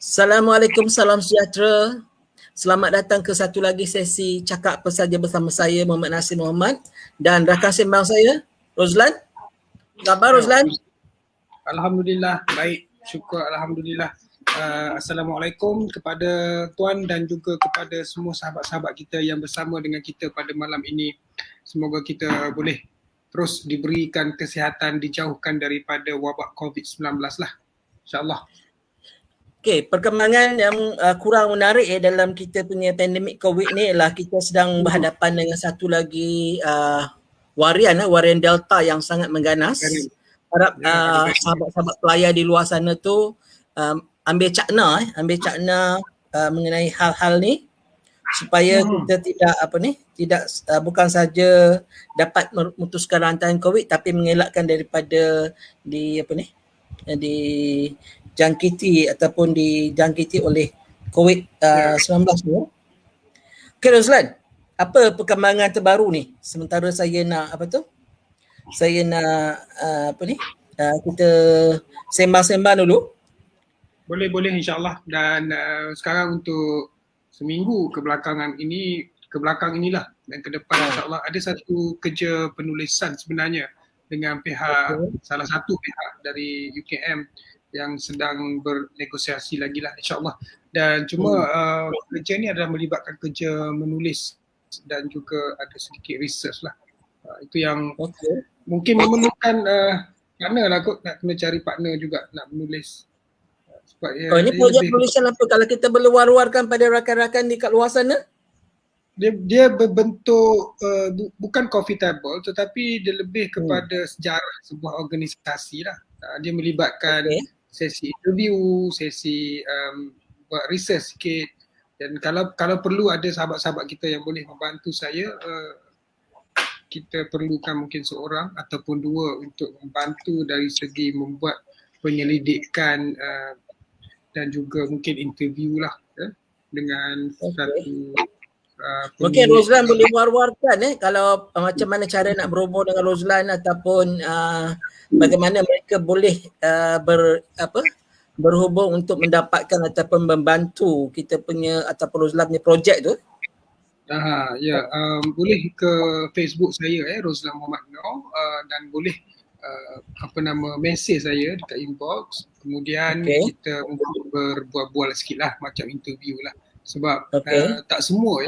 Assalamualaikum, salam sejahtera. Selamat datang ke satu lagi sesi cakap apa saja bersama saya Muhammad Nasir Muhammad dan rakan sembang saya Rozlan. Khabar Rozlan? Alhamdulillah, baik. Syukur Alhamdulillah. Assalamualaikum kepada Tuan dan juga kepada semua sahabat-sahabat kita yang bersama dengan kita pada malam ini. Semoga kita boleh terus diberikan kesihatan, dijauhkan daripada wabak COVID-19 lah. InsyaAllah. Okey, perkembangan yang kurang menarik dalam kita punya pandemik COVID ni ialah kita sedang berhadapan dengan satu lagi varian Delta yang sangat mengganas. Harap sahabat-sahabat pelayar di luar sana tu ambil cakna mengenai hal-hal ni supaya kita tidak bukan saja dapat memutuskan rantai COVID tapi mengelakkan daripada dijangkiti oleh COVID-19 ni. Okey Rozlan, apa perkembangan terbaru ni? Sementara saya nak kita sembang-sembang dulu. Boleh insyaAllah. Dan sekarang untuk seminggu kebelakang inilah dan ke depan insyaAllah ada satu kerja penulisan sebenarnya dengan salah satu pihak dari UKM yang sedang bernegosiasi lagi lah insyaAllah. Dan cuma kerja ni adalah melibatkan kerja menulis dan juga ada sedikit research lah. Itu yang mungkin memerlukan partner lah kot, nak kena cari partner juga nak menulis. Ini projek penulisan apa? Kalau kita boleh war-warkan pada rakan-rakan di kat luar sana? Dia berbentuk bukan coffee table tetapi dia lebih kepada sejarah sebuah organisasi lah. Dia melibatkan sesi interview, sesi buat research sikit, dan kalau perlu ada sahabat-sahabat kita yang boleh membantu saya, kita perlukan mungkin seorang ataupun dua untuk membantu dari segi membuat penyelidikan dan juga mungkin interview lah dengan satu mungkin Rozlan boleh war-warkan kalau macam mana cara nak berhubung dengan Rozlan ataupun bagaimana mereka boleh berhubung untuk mendapatkan ataupun membantu kita punya ataupun Rozlan punya projek tu. Boleh ke Facebook saya Rozlan Muhammad Noor, dan boleh mesej saya dekat inbox. Kemudian kita mungkin berbual-bual sikit lah, macam interview lah. Sebab tak semua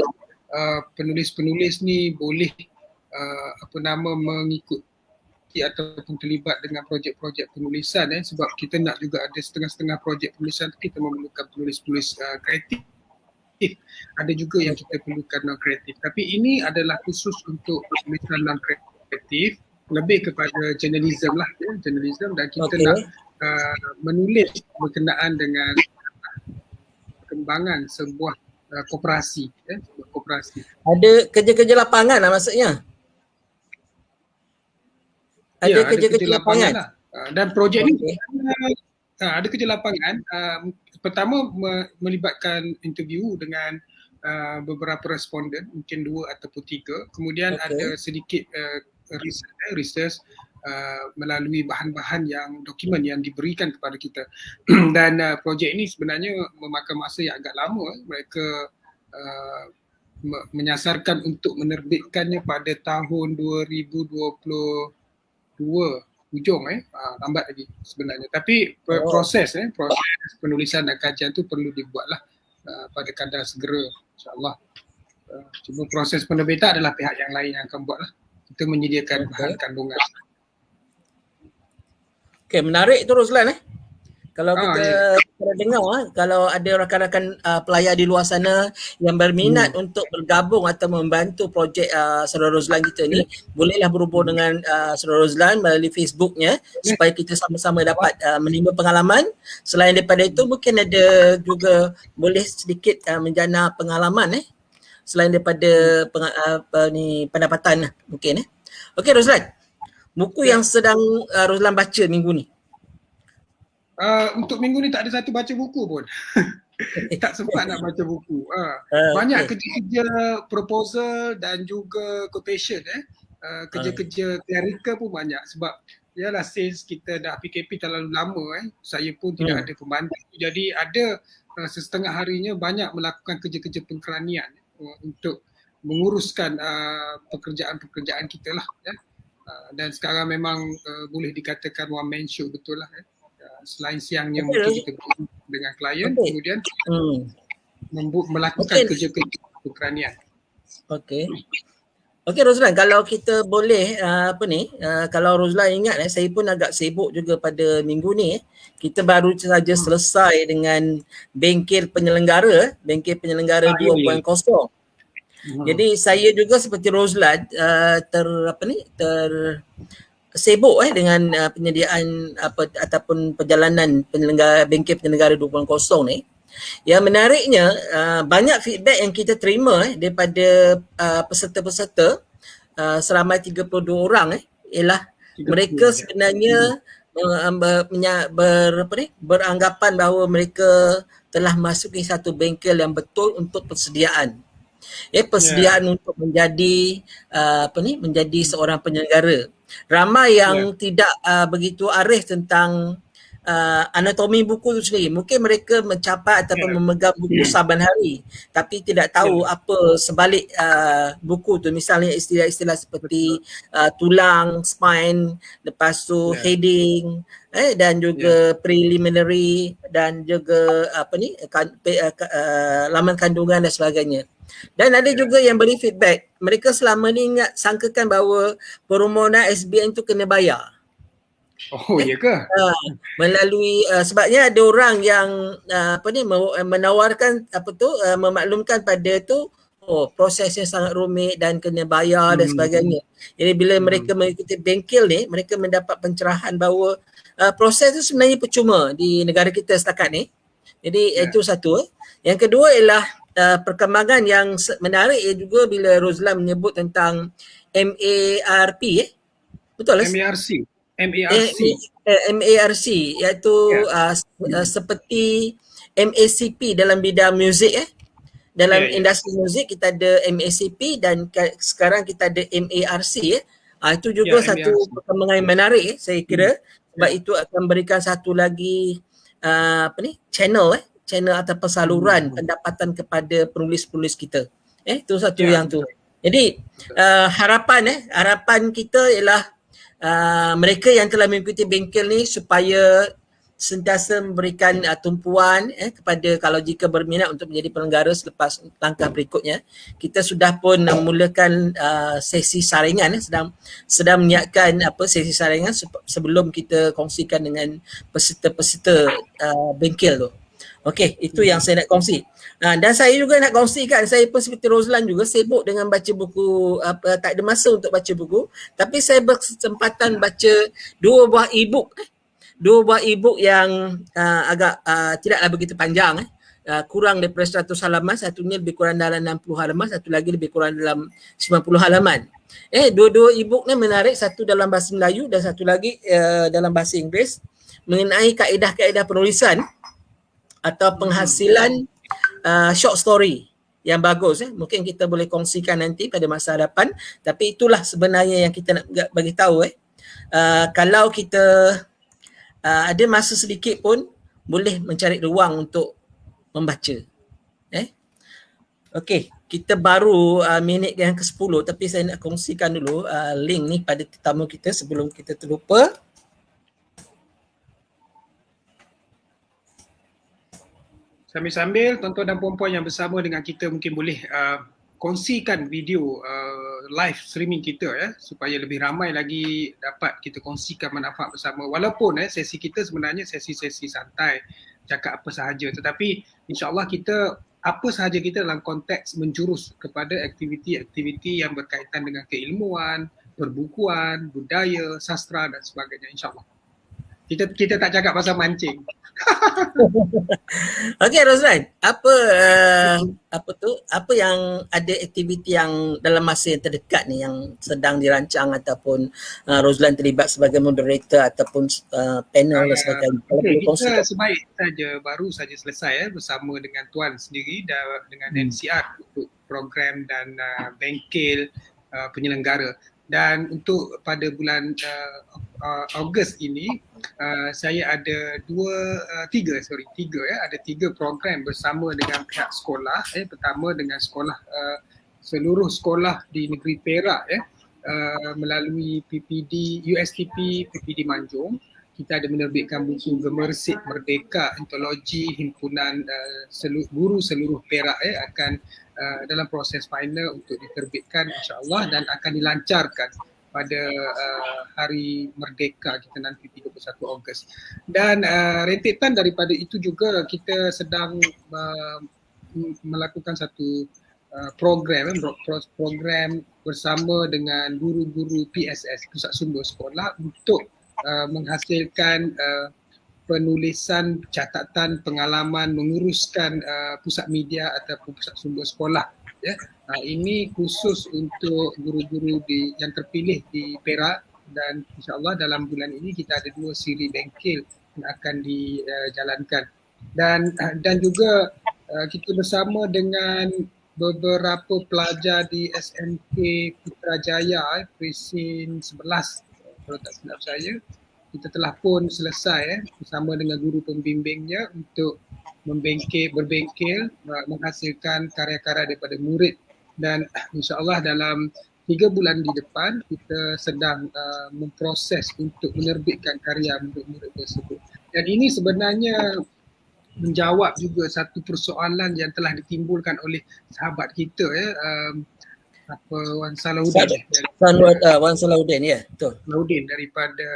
penulis-penulis ni boleh mengikuti ataupun terlibat dengan projek-projek penulisan sebab kita nak juga ada setengah-setengah projek penulisan tu kita memerlukan penulis-penulis kreatif. Ada juga yang kita perlukan non-kreatif. Tapi ini adalah khusus untuk penulisan non-kreatif, lebih kepada journalism lah, journalism, dan kita nak menulis berkenaan dengan perkembangan sebuah koperasi. Ada kerja-kerja lapangan lah maksudnya? Ada kerja-kerja lapangan lah. Dan projek ni ada kerja lapangan. Pertama melibatkan interview dengan beberapa responden, mungkin 2 ataupun 3. Kemudian ada sedikit research melalui bahan-bahan dokumen yang diberikan kepada kita. Dan projek ini sebenarnya memakan masa yang agak lama. Mereka menyasarkan untuk menerbitkannya pada tahun 2022 hujung, lambat lagi sebenarnya. Tapi proses penulisan dan kajian tu perlu dibuatlah pada kadar segera insyaAllah. Cuma proses penerbitan adalah pihak yang lain yang akan buatlah. Kita menyediakan bahan kandungan. Menarik tu Rozlan Kalau kita dengar kalau ada rakan-rakan pelayar di luar sana yang berminat untuk bergabung atau membantu projek Saudara Rozlan kita ni, bolehlah berhubung dengan Saudara Rozlan melalui Facebooknya supaya kita sama-sama dapat menimba pengalaman. Selain daripada itu mungkin ada juga boleh sedikit menjana pengalaman selain daripada pendapatan mungkin Okey Rozlan, buku yang sedang Rozlan baca minggu ni? Untuk minggu ni tak ada satu baca buku pun. Tak sempat nak baca buku. Banyak kerja-kerja proposal dan juga quotation. Kerja-kerja clerical pun banyak sebab yalah since kita dah PKP terlalu lama saya pun tidak ada pembantu. Jadi ada sesetengah harinya banyak melakukan kerja-kerja pengkeranian untuk menguruskan pekerjaan-pekerjaan kita lah ya. Dan sekarang memang boleh dikatakan one man show betul lah selain siangnya mungkin kita dengan klien kemudian melakukan kerja-kerja pengkeranian. Okey. Okey Rozlan, kalau kita boleh kalau Rozlan ingat saya pun agak sibuk juga pada minggu ni. Kita baru saja selesai dengan bengkel penyelenggara 2.0. Jadi saya juga seperti Rozlan sibuk dengan penyediaan ataupun perjalanan bengkel penyelenggara 2.0 ni. Yang menariknya banyak feedback yang kita terima daripada peserta-peserta selama 32 orang ialah mereka sebenarnya beranggapan bahawa mereka telah masuki satu bengkel yang betul untuk persediaan. Untuk menjadi menjadi seorang penyelenggara. Ramai yang tidak begitu arif tentang anatomi buku itu sendiri. Mungkin mereka mencapai ataupun memegang buku saban hari tapi tidak tahu apa sebalik buku tu. Misalnya istilah-istilah seperti tulang, spine, lepas tu heading dan juga preliminary dan juga laman kandungan dan sebagainya. Dan ada juga yang beri feedback, mereka selama ni sangkakan bahawa permohonan SBN tu kena bayar. Oh iya ke? Melalui sebabnya ada orang yang menawarkan memaklumkan pada tu prosesnya sangat rumit dan kena bayar dan sebagainya. Jadi bila mereka mengikuti bengkel ni, mereka mendapat pencerahan bahawa proses tu sebenarnya percuma di negara kita setakat ni. Jadi itu satu. Yang kedua ialah perkembangan yang menarik juga bila Rozlan menyebut tentang MARP betul lah? MARC iaitu seperti MACP dalam bidang muzik dalam industri muzik kita ada MACP dan sekarang kita ada MARC itu juga satu perkembangan yang menarik saya kira sebab itu akan berikan satu lagi channel atau saluran pendapatan kepada penulis-penulis kita. Itu satu yang tu. Jadi harapan kita ialah mereka yang telah mengikuti bengkel ni supaya sentiasa memberikan tumpuan kepada kalau jika berminat untuk menjadi penyelenggara selepas langkah berikutnya. Kita sudah pun memulakan sesi saringan sedang menyiapkan sesi saringan sebelum kita kongsikan dengan peserta-peserta bengkel tu. Okey, itu yang saya nak kongsi. Dan saya juga nak kongsikan, saya pun seperti Rozlan juga sibuk dengan baca buku, tak ada masa untuk baca buku. Tapi saya berkesempatan baca dua buah e-book yang agak tidaklah begitu panjang. Kurang daripada 100 halaman, satunya lebih kurang dalam 60 halaman, satu lagi lebih kurang dalam 90 halaman. Dua-dua e-book ni menarik, satu dalam bahasa Melayu dan satu lagi dalam bahasa Inggeris mengenai kaedah-kaedah penulisan atau penghasilan short story yang bagus. Mungkin kita boleh kongsikan nanti pada masa hadapan, tapi itulah sebenarnya yang kita nak bagi tahu kalau kita ada masa sedikit pun boleh mencari ruang untuk membaca. Okey, kita baru minit yang ke-10 tapi saya nak kongsikan dulu link ni pada tetamu kita sebelum kita terlupa. Sambil-sambil tuan-tuan dan puan-puan yang bersama dengan kita mungkin boleh kongsikan video live streaming kita supaya lebih ramai lagi dapat kita kongsikan manfaat bersama. Walaupun sesi kita sebenarnya sesi-sesi santai, cakap apa sahaja, tetapi insya-Allah kita apa sahaja kita dalam konteks menjurus kepada aktiviti-aktiviti yang berkaitan dengan keilmuan, perbukuan, budaya, sastra dan sebagainya, insya-Allah. Kita tak cakap pasal mancing. Okey Rozlan, apa yang ada aktiviti yang dalam masa yang terdekat ni yang sedang dirancang ataupun Rozlan terlibat sebagai moderator ataupun panel dan sebagainya. Kita sebaik saja baru saja selesai bersama dengan tuan sendiri dengan NCR untuk program dan bengkel penyelenggara. Dan untuk pada bulan Ogos ini saya ada tiga ya, ada 3 program bersama dengan pihak sekolah. Pertama dengan sekolah seluruh sekolah di negeri Perak melalui PPD USTP PPD Manjung. Kita ada menerbitkan buku Gemersik Merdeka, antologi himpunan guru seluruh Perak akan dalam proses final untuk diterbitkan insya-Allah dan akan dilancarkan pada hari merdeka kita nanti 31 Ogos. Dan rentetan daripada itu juga kita sedang melakukan satu program bersama dengan guru-guru PSS, Pusat Sumber Sekolah, untuk menghasilkan penulisan catatan pengalaman menguruskan pusat media ataupun pusat sumber sekolah. Ini khusus untuk guru-guru yang terpilih di Perak, dan insyaAllah dalam bulan ini kita ada 2 siri bengkel yang akan dijalankan. Dan juga kita bersama dengan beberapa pelajar di SMK Putrajaya Presin 11, kalau tak silap saya, kita telah pun selesai bersama dengan guru pembimbingnya untuk berbengkel menghasilkan karya-karya daripada murid, dan insyaAllah dalam 3 bulan di depan kita sedang memproses untuk menerbitkan karya murid-murid tersebut. Dan ini sebenarnya menjawab juga satu persoalan yang telah ditimbulkan oleh sahabat kita Wan Salahuddin. Wan Salahuddin, ya, betul. Salahuddin daripada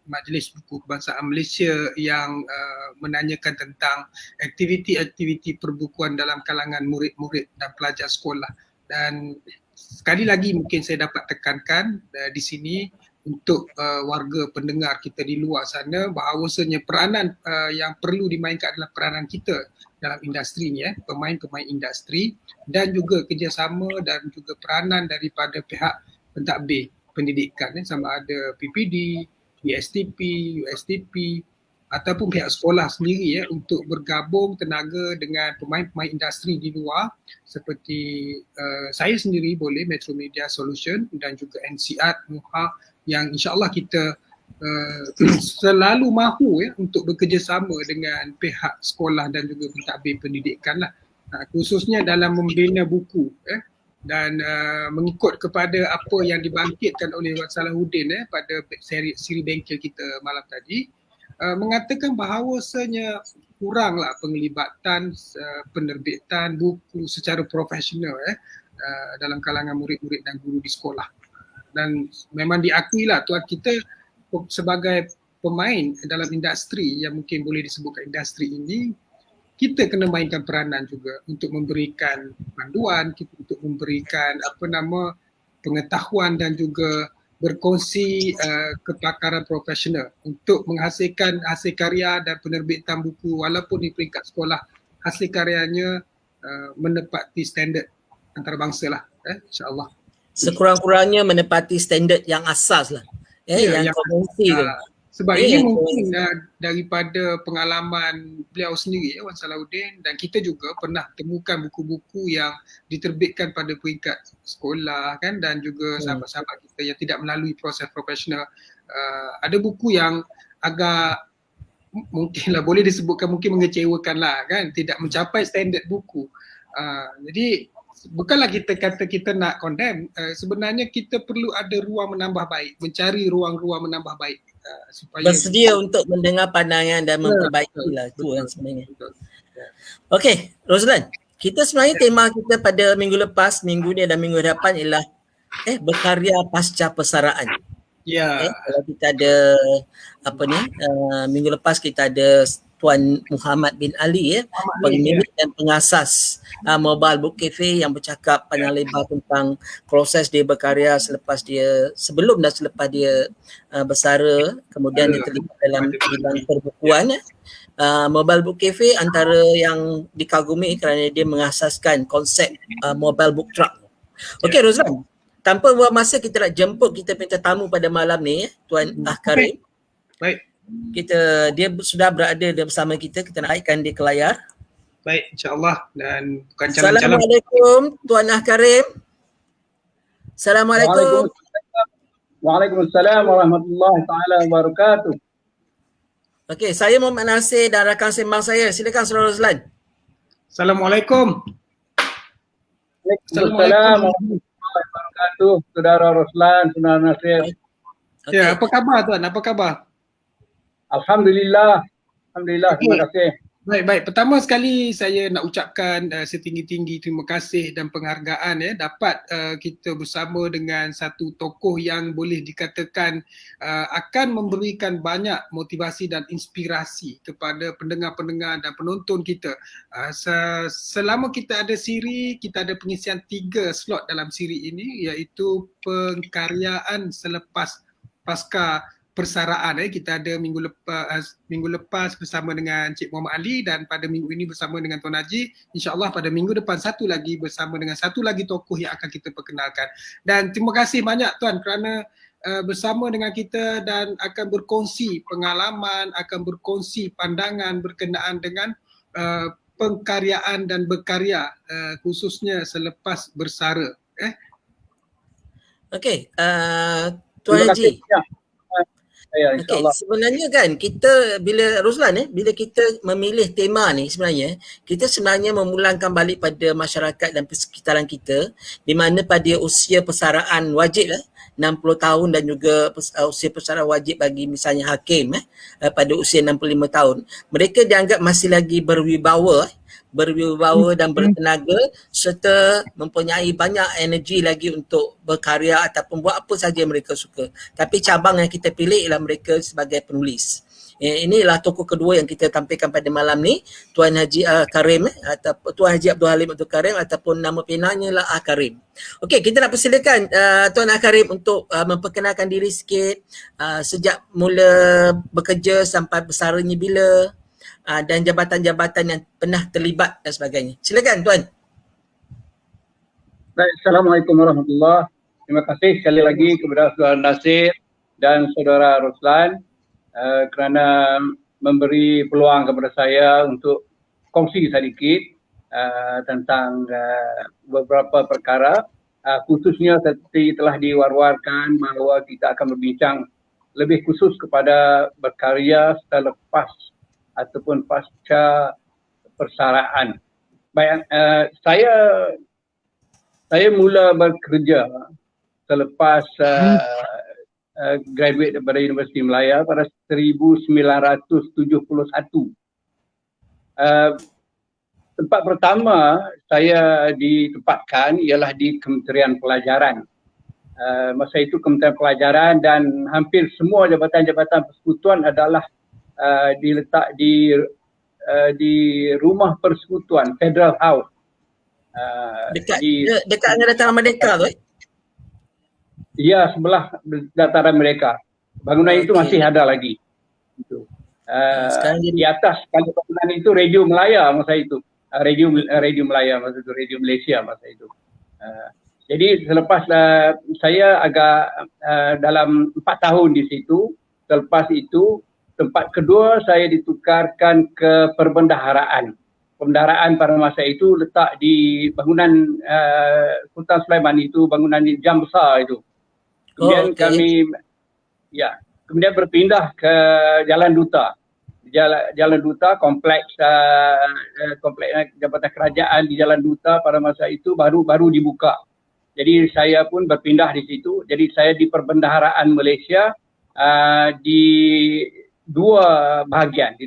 Majlis Buku Kebangsaan Malaysia yang menanyakan tentang aktiviti-aktiviti perbukuan dalam kalangan murid-murid dan pelajar sekolah. Dan sekali lagi mungkin saya dapat tekankan di sini untuk warga pendengar kita di luar sana, bahawasanya peranan yang perlu dimainkan adalah peranan kita dalam industri ni, pemain-pemain industri, dan juga kerjasama dan juga peranan daripada pihak pentadbir pendidikan, sama ada PPD, USTP, USTP ataupun pihak sekolah sendiri untuk bergabung tenaga dengan pemain-pemain industri di luar seperti saya sendiri boleh, Metro Media Solution, dan juga NCAT, MUHA, yang insyaAllah kita selalu mahu untuk bekerjasama dengan pihak sekolah dan juga pentadbir pendidikan lah, khususnya dalam membina buku dan mengikut kepada apa yang dibangkitkan oleh Wan Salahuddin pada siri bengkel kita malam tadi, mengatakan bahawasanya kuranglah penglibatan penerbitan buku secara profesional dalam kalangan murid-murid dan guru di sekolah. Dan memang diakuilah tuan kita sebagai pemain dalam industri yang mungkin boleh disebutkan industri ini, kita kena mainkan peranan juga untuk memberikan panduan, untuk memberikan pengetahuan dan juga berkongsi kepakaran profesional untuk menghasilkan hasil karya dan penerbitan buku, walaupun di peringkat sekolah hasil karyanya menepati standard antarabangsa lah, insyaAllah. Sekurang-kurangnya menepati standard yang asas lah, yang konvensi tu. Sebab ini mungkin daripada pengalaman beliau sendiri, Wan Salahuddin, dan kita juga pernah temukan buku-buku yang diterbitkan pada peringkat sekolah kan, dan juga sahabat-sahabat kita yang tidak melalui proses profesional. Ada buku yang agak mungkinlah boleh disebutkan mungkin mengecewakan lah kan, tidak mencapai standard buku. Jadi bukanlah kita kata kita nak condemn, sebenarnya kita perlu ada ruang menambah baik, mencari ruang-ruang menambah baik supaya bersedia untuk mendengar pandangan dan memperbaiki lah, itu yang sebenarnya. Okey, Roslan, kita sebenarnya tema kita pada minggu lepas, minggu ni dan minggu depan ialah berkarya pasca persaraan. Kalau kita ada minggu lepas kita ada Tuan Muhammad bin Ali, pemilik dan pengasas Mobile Book Cafe, yang bercakap panjang lebar tentang proses dia berkarya sebelum dan selepas dia bersara, kemudian dia terlibat dalam bidang perbukuan. Mobile Book Cafe antara yang dikagumi kerana dia mengasaskan konsep mobile book truck. Okey Rozlan, tanpa buang masa kita nak jemput kita punya tetamu pada malam ni, Tuan Karim. Baik. Dia sudah berada bersama kita nak naikkan dia ke layar. Baik, insyaAllah. Dan bukan Assalamualaikum Tuan Karim. Assalamualaikum. Waalaikumsalam warahmatullahi taala wabarakatuh. Okey, saya Muhammad Nasir dan rakan sembang saya. Silakan Saudara Roslan. Assalamualaikum. Waalaikumsalam warahmatullahi wabarakatuh. Saudara Roslan, Saudara Nasir. Okay. Ya, apa khabar tuan? Apa khabar? Alhamdulillah. Alhamdulillah, terima kasih. Baik. Pertama sekali saya nak ucapkan setinggi-tinggi terima kasih dan penghargaan dapat kita bersama dengan satu tokoh yang boleh dikatakan akan memberikan banyak motivasi dan inspirasi kepada pendengar-pendengar dan penonton kita. Selama kita ada siri, kita ada pengisian 3 slot dalam siri ini, iaitu pengkaryaan selepas pasca persaraan. Kita ada minggu lepas bersama dengan Cik Muhammad Ali dan pada minggu ini bersama dengan Tuan Haji. InsyaAllah pada minggu depan satu lagi bersama dengan satu lagi tokoh yang akan kita perkenalkan. Dan terima kasih banyak Tuan kerana bersama dengan kita dan akan berkongsi pengalaman, akan berkongsi pandangan berkenaan dengan pengkaryaan dan berkarya khususnya selepas bersara. Okey, Tuan Haji. Ya, okey, sebenarnya kan kita bila Roslan bila kita memilih tema ni sebenarnya kita sebenarnya memulangkan balik pada masyarakat dan persekitaran kita di mana pada usia persaraan wajib 60 tahun dan juga usia persaraan wajib bagi misalnya hakim pada usia 65 tahun, mereka dianggap masih lagi berwibawa dan bertenaga serta mempunyai banyak energi lagi untuk berkarya ataupun buat apa saja mereka suka. Tapi cabang yang kita pilih ialah mereka sebagai penulis. Inilah tokoh kedua yang kita tampilkan pada malam ni, Tuan Haji Karim atau Tuan Haji Abdul Halim Abdul Karim ataupun nama penanya lah Karim. Okey, kita nak persilakan Tuan Karim untuk memperkenalkan diri sikit, sejak mula bekerja sampai bersaranya bila, dan jabatan-jabatan yang pernah terlibat dan sebagainya. Silakan Tuan. Baik, Assalamualaikum warahmatullahi wabarakatuh. Terima kasih sekali lagi kepada Saudara Nasir dan Saudara Roslan kerana memberi peluang kepada saya untuk kongsi sedikit tentang beberapa perkara, khususnya seperti telah diwar-warkan bahawa kita akan berbincang lebih khusus kepada berkarya selepas ataupun pasca persaraan. Baik, saya mula bekerja selepas graduate daripada Universiti Melaya pada 1971. Tempat pertama saya ditempatkan ialah di Kementerian Pelajaran. Masa itu Kementerian Pelajaran dan hampir semua jabatan-jabatan persekutuan adalah diletak di rumah persekutuan Federal House. Dekat dengan dataran Merdeka tu Ya, sebelah dataran Merdeka. Bangunan itu masih ada lagi. Itu. Di atas kalau bangunan itu Radio Melaya masa itu. Radio Melaya masa itu, Radio Malaysia masa itu. Jadi selepas saya agak dalam 4 tahun di situ, selepas itu tempat kedua saya ditukarkan ke perbendaharaan. Perbendaharaan pada masa itu letak di bangunan Sultan Sulaiman itu, bangunan jam besar itu. Kemudian kemudian berpindah ke Jalan Duta. Jalan Duta, kompleks Jabatan Kerajaan di Jalan Duta pada masa itu baru dibuka. Jadi saya pun berpindah di situ. Jadi saya di Perbendaharaan Malaysia di dua bahagian.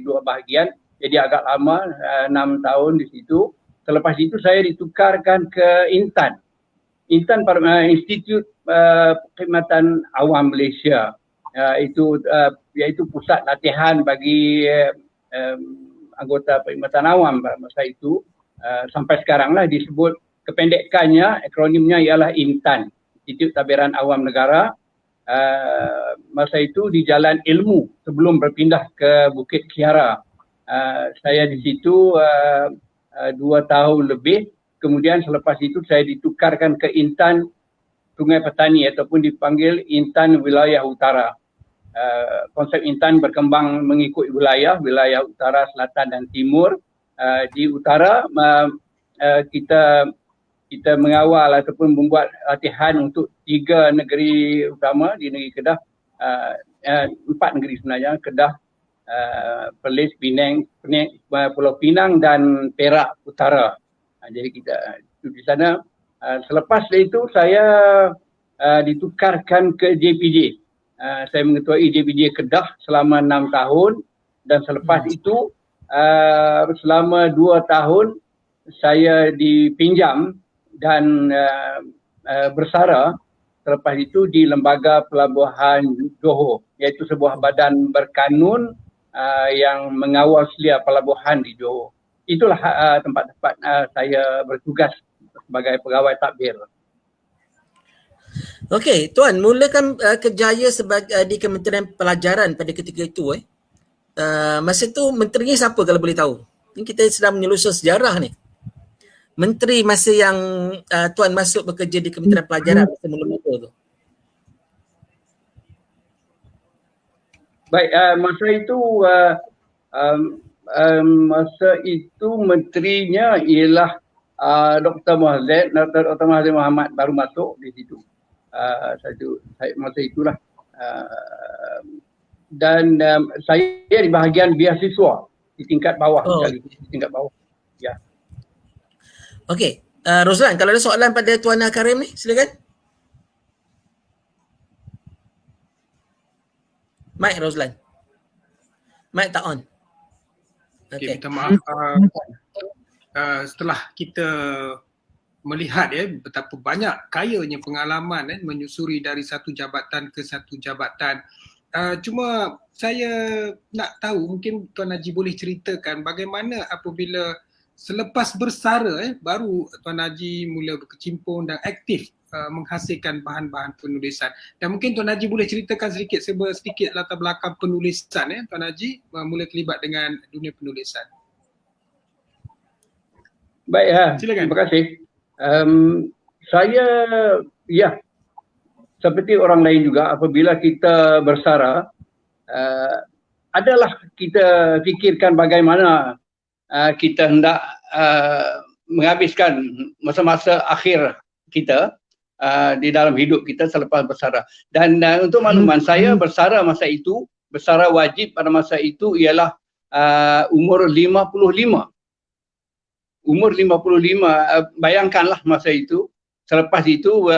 Jadi agak lama, 6 tahun di situ. Selepas itu saya ditukarkan ke Intan. Intan Institut Perkhidmatan Awam Malaysia. Iaitu pusat latihan bagi anggota perkhidmatan awam pada masa itu. Sampai sekarang lah disebut, kependekannya, akronimnya ialah Intan, Institut Tabiran Awam Negara. Masa itu di Jalan Ilmu sebelum berpindah ke Bukit Kiara. Saya di situ 2 tahun lebih. Kemudian selepas itu saya ditukarkan ke Intan Sungai Petani ataupun dipanggil Intan Wilayah Utara. Konsep Intan berkembang mengikut wilayah utara, selatan dan timur. Di utara kita kita mengawal ataupun membuat latihan untuk 3 negeri utama di negeri Kedah, 4 negeri sebenarnya, Kedah, Perlis, Penang, Pulau Pinang dan Perak Utara. Jadi kita di sana. Selepas itu saya ditukarkan ke JPJ. Saya mengetuai JPJ Kedah selama 6 tahun dan selepas itu selama 2 tahun saya dipinjam dan bersara selepas itu di Lembaga Pelabuhan Johor, iaitu sebuah badan berkanun yang mengawal selia pelabuhan di Johor. Itulah tempat-tempat saya bertugas sebagai pegawai tadbir. Okey, Tuan, mulakan kerjaya di Kementerian Pelajaran pada ketika itu. Masa tu menterinya siapa kalau boleh tahu? Ini kita sedang menyelusur sejarah ni. Menteri masa yang Tuan masuk bekerja di Kementerian Pelajaran masa mula-mula tu. Baik, masa itu menterinya ialah Dr. Mahathir Mohamad baru masuk di situ. Masa itulah. Dan saya di bahagian beasiswa di tingkat bawah sekali, di tingkat bawah. Ya. Okey, Roslan, kalau ada soalan pada Tuan Karim ni, silakan. Mic Roslan. Mic tak on. Okay, minta maaf. Setelah kita melihat betapa banyak kayanya pengalaman menyusuri dari satu jabatan ke satu jabatan. Cuma saya nak tahu, mungkin Tuan Haji boleh ceritakan bagaimana apabila selepas bersara baru Tuan Haji mula berkecimpung dan aktif menghasilkan bahan-bahan penulisan. Dan mungkin Tuan Haji boleh ceritakan sedikit latar belakang penulisan Tuan Haji mula terlibat dengan dunia penulisan. Baik, silakan. Terima kasih. Saya seperti orang lain juga, apabila kita bersara adalah kita fikirkan bagaimana kita hendak menghabiskan masa-masa akhir kita di dalam hidup kita selepas bersara. Dan untuk makluman, saya bersara masa itu, bersara wajib pada masa itu ialah umur 55. Umur 55, bayangkanlah masa itu. Selepas itu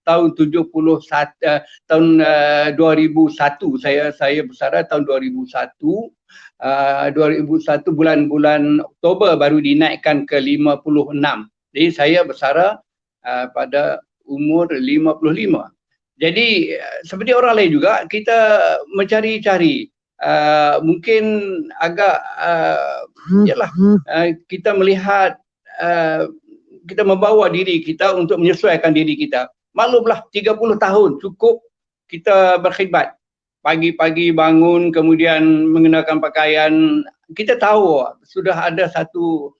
tahun 71, tahun 2001 saya bersara tahun 2001. 2001 bulan Oktober baru dinaikkan ke 56. Jadi saya bersara pada umur 55. Jadi seperti orang lain juga, kita mencari-cari. Mungkin agak kita melihat kita membawa diri kita untuk menyesuaikan diri kita. Maklumlah 30 tahun cukup kita berkhidmat. Pagi-pagi bangun, kemudian mengenakan pakaian. Kita tahu sudah ada satu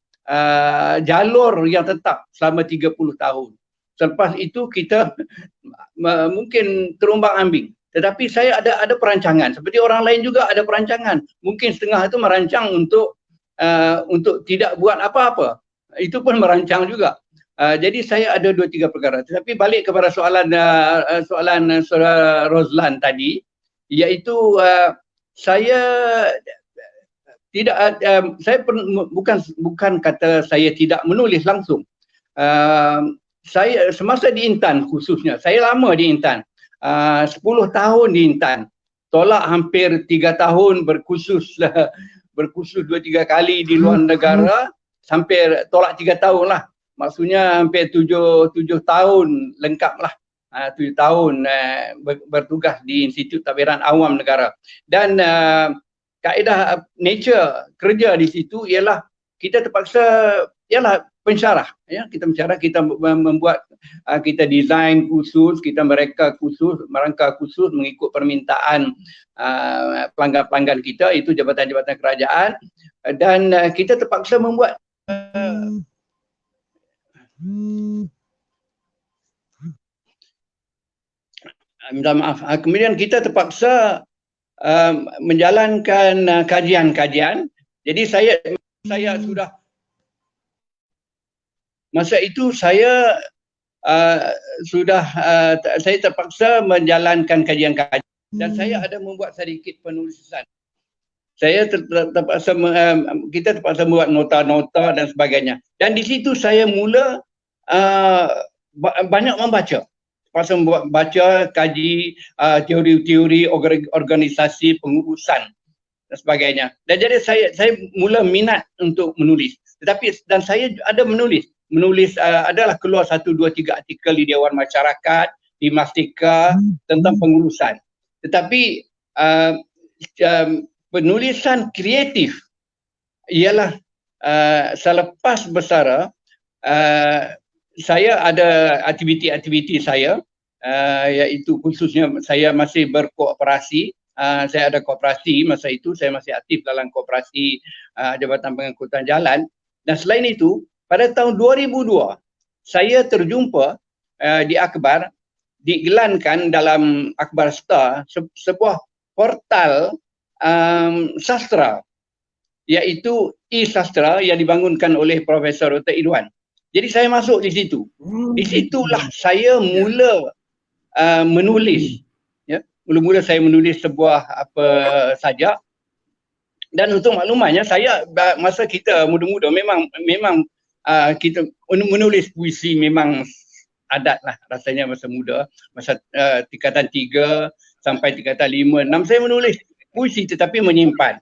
jalur yang tetap selama 30 tahun. Selepas itu kita mungkin terumbang-ambing. Tetapi saya ada perancangan. Seperti orang lain juga ada perancangan. Mungkin setengah itu merancang untuk tidak buat apa-apa. Itu pun merancang juga. Jadi saya ada 2-3 perkara. Tetapi balik kepada soalan Saudara Roslan tadi, iaitu saya tidak bukan kata saya tidak menulis langsung. Saya semasa di Intan khususnya, saya lama di Intan. 10 tahun di Intan. Tolak hampir 3 tahun berkursus 2-3 kali di luar negara, sampai tolak 3 tahun lah. Maksudnya hampir 7 tahun lengkap lah. 7 tahun bertugas di Institut Tadbiran Awam Negara. Dan kaedah nature kerja di situ ialah kita terpaksa pensyarah. Kita mensyarah, kita membuat, kita design khusus, kita merangka khusus mengikut permintaan pelanggan-pelanggan kita, itu jabatan-jabatan kerajaan. Dan kita terpaksa membuat minta maaf. Kemudian kita terpaksa menjalankan kajian-kajian. Jadi saya sudah masa itu saya saya terpaksa menjalankan kajian-kajian dan saya ada membuat sedikit penulisan. Saya kita terpaksa membuat nota-nota dan sebagainya. Dan di situ saya mula banyak membaca. Terpaksa baca, kaji teori-teori organisasi pengurusan dan sebagainya. Dan jadi saya mula minat untuk menulis. Dan saya ada menulis adalah keluar 1, 2, 3 artikel di Dewan Masyarakat, di Mastika tentang pengurusan. Tetapi penulisan kreatif ialah selepas bersara saya ada aktiviti-aktiviti saya iaitu khususnya saya masih berkooperasi. Saya ada koperasi masa itu, saya masih aktif dalam koperasi Jabatan Pengangkutan Jalan. Dan selain itu, pada tahun 2002, saya terjumpa di akhbar, diiklankan dalam Akhbar Star sebuah portal sastra, iaitu e-sastra yang dibangunkan oleh Profesor Dr. Idwan. Jadi saya masuk di situ. Di situlah saya mula menulis. Mula-mula saya menulis sebuah apa saja. Dan untuk maklumannya, saya masa kita muda-muda memang kita menulis puisi memang adat lah rasanya masa muda. Masa tingkatan 3 sampai tingkatan 5, 6 saya menulis puisi tetapi menyimpan.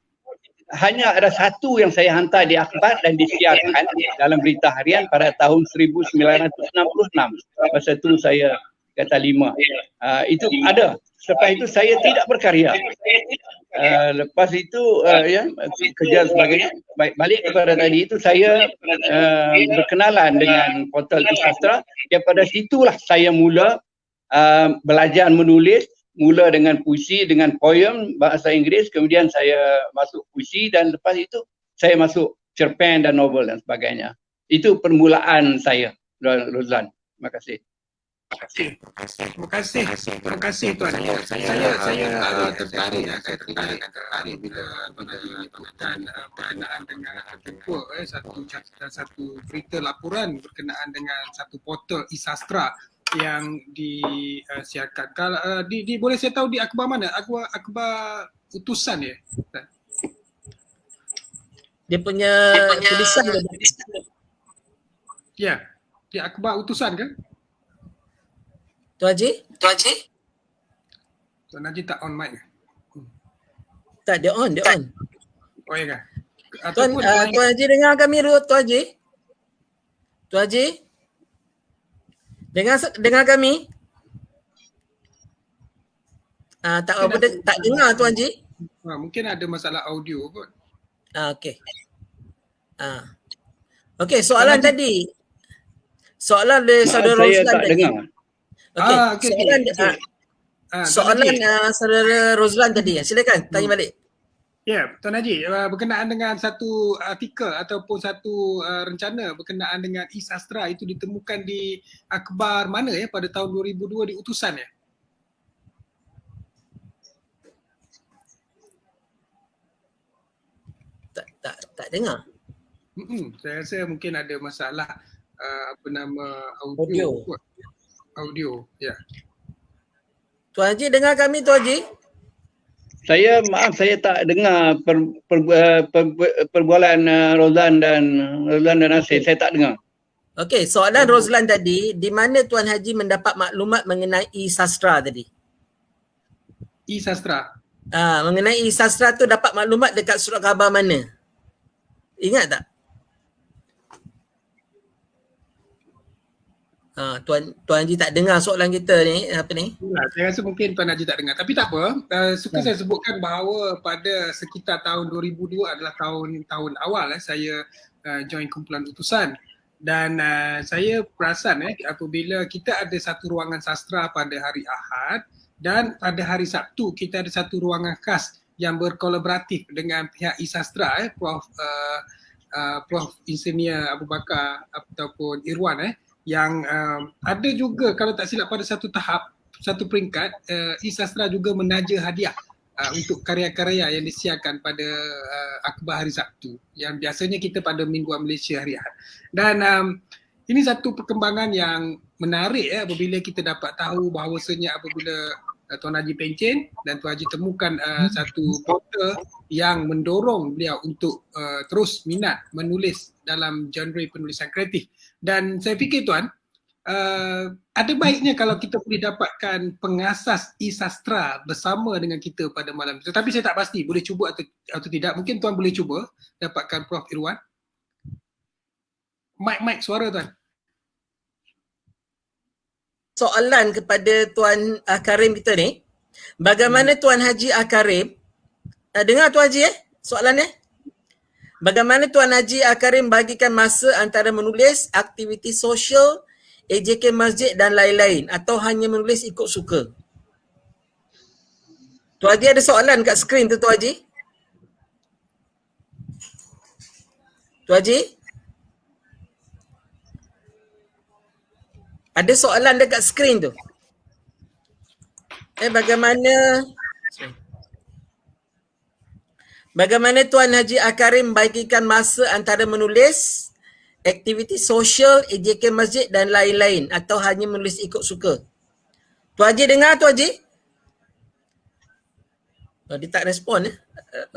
Hanya ada satu yang saya hantar di akhbar dan disiarkan dalam berita harian pada tahun 1966. Masa itu saya kata 5. Itu ada. Lepas itu saya tidak berkarya. Lepas itu kerja sebagainya. Baik, balik kepada tadi itu saya berkenalan dengan portal e-sastra. Daripada situlah saya mula belajar menulis. Mula dengan puisi, dengan poem bahasa Inggeris, kemudian saya masuk puisi dan lepas itu saya masuk cerpen dan novel dan sebagainya. Itu permulaan saya, Rozlan. Terima kasih. Terima kasih Tuan. Saya tertarik bila berkenaan dengan satu berita laporan berkenaan dengan satu portal e-sastra yang disiarkan. Kalau boleh saya tahu di akhbar mana? Akhbar utusan ya? Dia punya tulisan dia. Ya, di akhbar utusan kan? Tuan Haji? Tuan Haji tak on mic. Tak, dia on. Oh ya kan? Tuan Haji dengar kami dulu, Tuan Haji? Tuan Haji? Dengar kami? Tak dengar Tuan Haji? Mungkin ada masalah audio kot. Okey. Okey, soalan tadi. Soalan dari saudara Rozlan tak tadi. dengar. Okey, soalan saudara Rozlan tadi. Silakan tanya balik. Ya, Tuan Haji, berkenaan dengan satu artikel ataupun satu rencana berkenaan dengan e-sastra itu ditemukan di akhbar mana ya pada tahun 2002 di utusan ya? Tak dengar. Saya rasa mungkin ada masalah audio. Ya. Tuan Haji dengar kami, Tuan Haji? Saya tak dengar perbualan Rozlan dan Nasir. Saya tak dengar. Okey, soalan Rozlan tadi, di mana Tuan Haji mendapat maklumat mengenai e-sastra tadi? E-sastra? Mengenai e-sastra tu dapat maklumat dekat surat khabar mana? Ingat tak? Tuan Haji tak dengar soalan kita ni, apa ni? Saya rasa mungkin Tuan Haji tak dengar. Tapi tak apa, saya sebutkan bahawa pada sekitar tahun 2002 adalah tahun awal saya join kumpulan utusan. Dan saya perasan apabila kita ada satu ruangan sastra pada hari Ahad dan pada hari Sabtu kita ada satu ruangan khas yang berkolaboratif dengan pihak e-sastra, Prof. Insinyur Abu Bakar ataupun Irwan yang ada juga kalau tak silap pada satu peringkat e-sastra juga menaja hadiah untuk karya-karya yang disiarkan pada akhbar hari Sabtu yang biasanya kita pada Mingguan Malaysia hari Ahad. Dan Ini satu perkembangan yang menarik apabila kita dapat tahu bahawasanya apabila Tuan Haji Pencen dan Tuan Haji temukan satu portal yang mendorong beliau untuk terus minat menulis dalam genre penulisan kreatif. Dan saya fikir Tuan, ada baiknya kalau kita boleh dapatkan pengasas e-sastra bersama dengan kita pada malam itu. Tetapi saya tak pasti boleh cuba atau tidak. Mungkin Tuan boleh cuba dapatkan Prof. Irwan. Mic suara Tuan. Soalan kepada Tuan Karim kita ni, bagaimana Tuan Haji Karim, dengar Tuan Haji soalannya? Bagaimana Tuan Haji Karim bagikan masa antara menulis, aktiviti sosial, AJK masjid dan lain-lain atau hanya menulis ikut suka? Tuan Haji ada soalan kat skrin tu Tuan Haji? Tuan Haji? Ada soalan dekat skrin tu. Bagaimana Tuan Haji Karim bagikan masa antara menulis, aktiviti sosial, AJK masjid dan lain-lain atau hanya menulis ikut suka? Tuan Haji dengar Tuan Haji? Oh, dia tak respon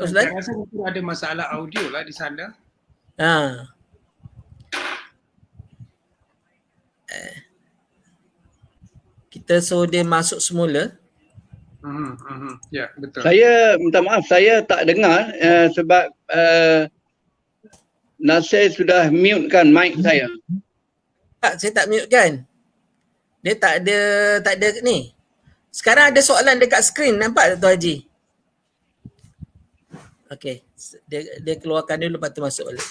Saya rasa mungkin ada masalah audio lah di sana. Kita suruh dia masuk semula. Ya, betul. Saya minta maaf, saya tak dengar sebab Nasir sudah mute kan mic saya. Tak, saya tak mute kan. Dia tak ada ni. Sekarang ada soalan dekat skrin, nampak tak Tuan Haji? Okey, dia keluarkan dulu lepas tu masuk balik.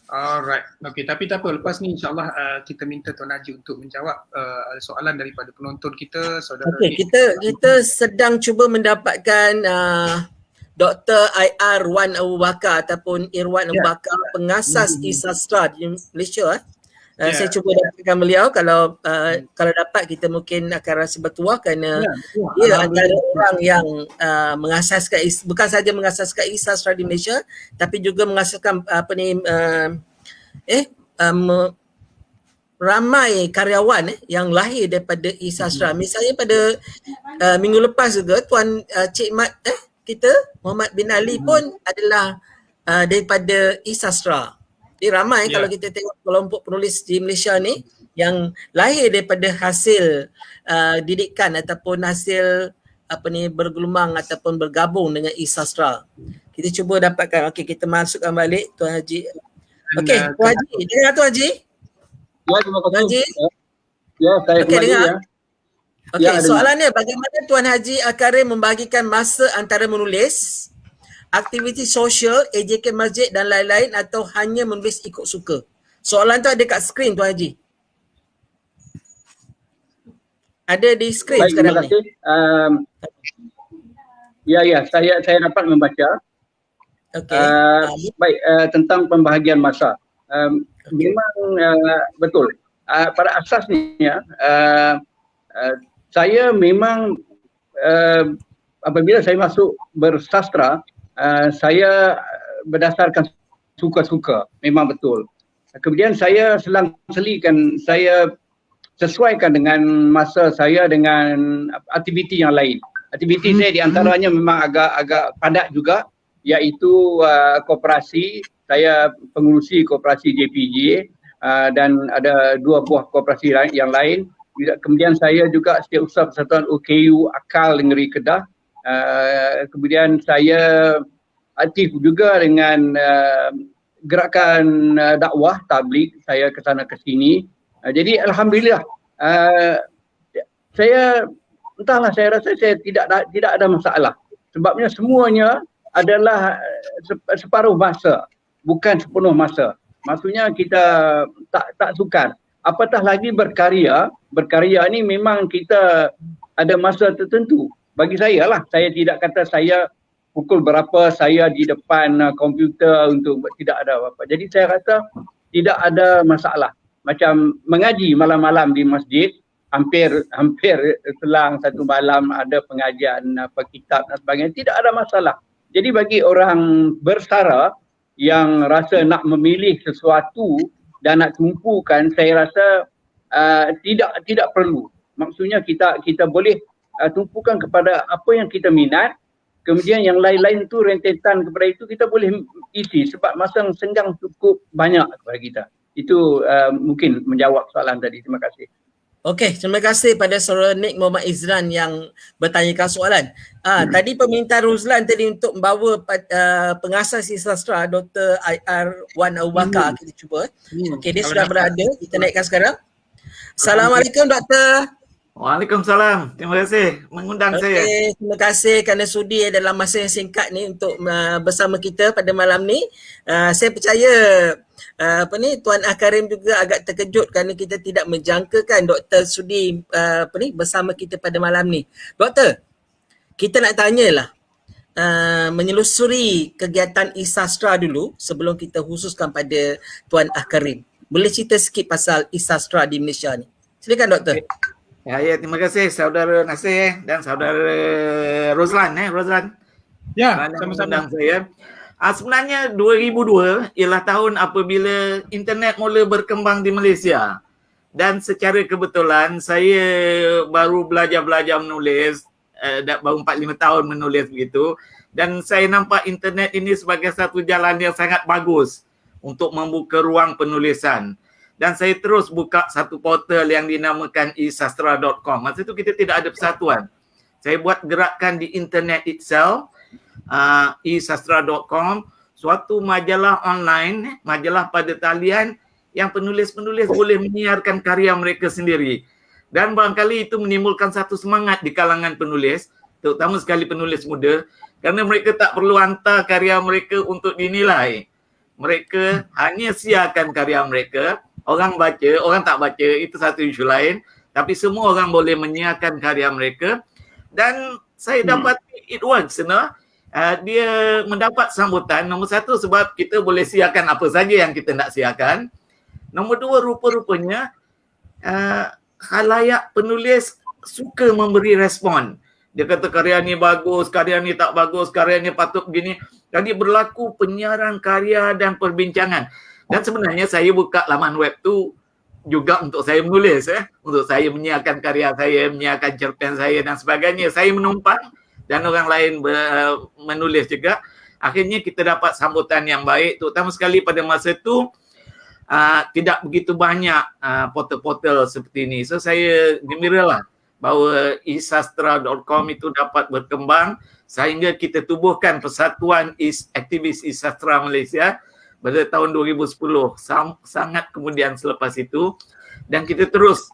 Alright, okey, tapi tak apa, lepas ni insyaAllah kita minta Tuan Haji untuk menjawab soalan daripada penonton kita, saudara. Okey, kita sedang cuba mendapatkan Dr. IR Wan Abu Bakar ataupun Irwan Abu Bakar, pengasas e-sastra di Malaysia. Saya cuba dapatkan beliau, kalau dapat kita mungkin akan rasa bertuah kerana dia antara orang yang mengasaskan, bukan saja mengasaskan e-sastra di Malaysia tapi juga mengasaskan ramai karyawan yang lahir daripada e-sastra. Misalnya pada minggu lepas juga Tuan Cik Mat kita Muhammad bin Ali pun adalah daripada e-sastra. Jadi ramai kalau kita tengok kelompok penulis di Malaysia ni yang lahir daripada hasil didikan ataupun hasil bergelumang ataupun bergabung dengan e-sastra. Kita cuba dapatkan. Okey, kita masukkan balik Tuan Haji. Okey, Tuan Haji, dengar Tuan Haji? Ya, terima kasih. Tuan Haji? Ya, saya kembali dengar. ya. Okey, soalannya bagaimana Tuan Haji Karim membagikan masa antara menulis, aktiviti sosial, AJK masjid dan lain-lain atau hanya menulis ikut suka? Soalan tu ada kat skrin Tuan Haji. Ada di skrin sekarang ni. Ya, saya dapat membaca. Okey. Baik, tentang pembahagian masa. Memang betul. Pada asasnya saya memang apabila saya masuk bersastra, saya berdasarkan suka-suka, memang betul. Kemudian saya selang-selikan, saya sesuaikan dengan masa saya dengan aktiviti yang lain. Aktiviti saya di antaranya memang agak padat juga, iaitu koperasi. Saya pengurusi koperasi JPJ dan ada 2 buah koperasi yang lain. Kemudian saya juga Setiausaha Persatuan OKU Akal Negeri Kedah. Kemudian saya aktif juga dengan gerakan dakwah tabligh, saya ke sana ke sini. Jadi alhamdulillah saya entahlah, saya rasa saya tidak ada masalah. Sebabnya semuanya adalah separuh masa, bukan sepenuh masa. Maksudnya kita tak sukar. Apatah lagi berkarya ni memang kita ada masa tertentu. Bagi saya lah, saya tidak kata saya pukul berapa saya di depan komputer untuk tidak ada apa-apa. Jadi saya rasa tidak ada masalah. Macam mengaji malam-malam di masjid, hampir selang satu malam ada pengajian kitab dan sebagainya, tidak ada masalah. Jadi bagi orang bersara yang rasa nak memilih sesuatu dan nak tumpukan, saya rasa tidak perlu. Maksudnya kita boleh tumpukan kepada apa yang kita minat, kemudian yang lain-lain tu rentetan kepada itu kita boleh isi sebab masa senggang cukup banyak kepada kita. Itu mungkin menjawab soalan tadi. Terima kasih. Okey, terima kasih pada saudara Nik Muhammad Izran yang bertanyakan soalan. Tadi permintaan Ruslan tadi untuk membawa pengasas sastra Dr. IR Wan Abu Bakar. Kita cuba. Okey, dia sudah berada. Kita naikkan sekarang. Assalamualaikum Doktor. Waalaikumsalam. Terima kasih mengundang saya. Terima kasih kerana sudi dalam masa yang singkat ni untuk bersama kita pada malam ni. Saya percaya Tuan Akarim juga agak terkejut kerana kita tidak menjangkakan Doktor sudi bersama kita pada malam ni. Doktor, kita nak tanyalah menyelusuri kegiatan e-sastra dulu sebelum kita khususkan pada Tuan Akarim. Boleh cerita sikit pasal e-sastra di Malaysia ni? Silakan Doktor. Ya, terima kasih saudara Nasir dan saudara Rozlan. Rozlan. Ya, sama-sama. Saya. Sebenarnya 2002 ialah tahun apabila internet mula berkembang di Malaysia. Dan secara kebetulan saya baru belajar menulis, baru 4-5 tahun menulis begitu. Dan saya nampak internet ini sebagai satu jalan yang sangat bagus untuk membuka ruang penulisan. Dan saya terus buka satu portal yang dinamakan esastra.com. Masa itu kita tidak ada persatuan. Saya buat gerakan di internet itself, esastra.com, suatu majalah online, majalah pada talian yang penulis-penulis boleh menyiarkan karya mereka sendiri. Dan barangkali itu menimbulkan satu semangat di kalangan penulis, terutama sekali penulis muda, kerana mereka tak perlu hantar karya mereka untuk dinilai. Mereka hanya siarkan karya mereka. Orang baca, orang tak baca, itu satu isu lain. Tapi semua orang boleh menyiarkan karya mereka. Dan saya dapat it works, dia mendapat sambutan. Nombor satu sebab kita boleh siarkan apa saja yang kita nak siarkan. Nombor dua, rupa-rupanya khalayak penulis suka memberi respon. Dia kata karya ni bagus, karya ni tak bagus, karya ni patut begini. Jadi berlaku penyiaran karya dan perbincangan. Dan sebenarnya saya buka laman web tu juga untuk saya menulis, untuk saya menyiarkan karya saya, menyiarkan cerpen saya dan sebagainya. Saya menumpang dan orang lain menulis juga. Akhirnya kita dapat sambutan yang baik, terutama sekali pada masa tu tidak begitu banyak portal-portal seperti ini. So saya gembiralah bahawa esastra.com itu dapat berkembang sehingga kita tubuhkan Persatuan Aktivis E-Sastra Malaysia pada tahun 2010, sangat kemudian selepas itu, dan kita terus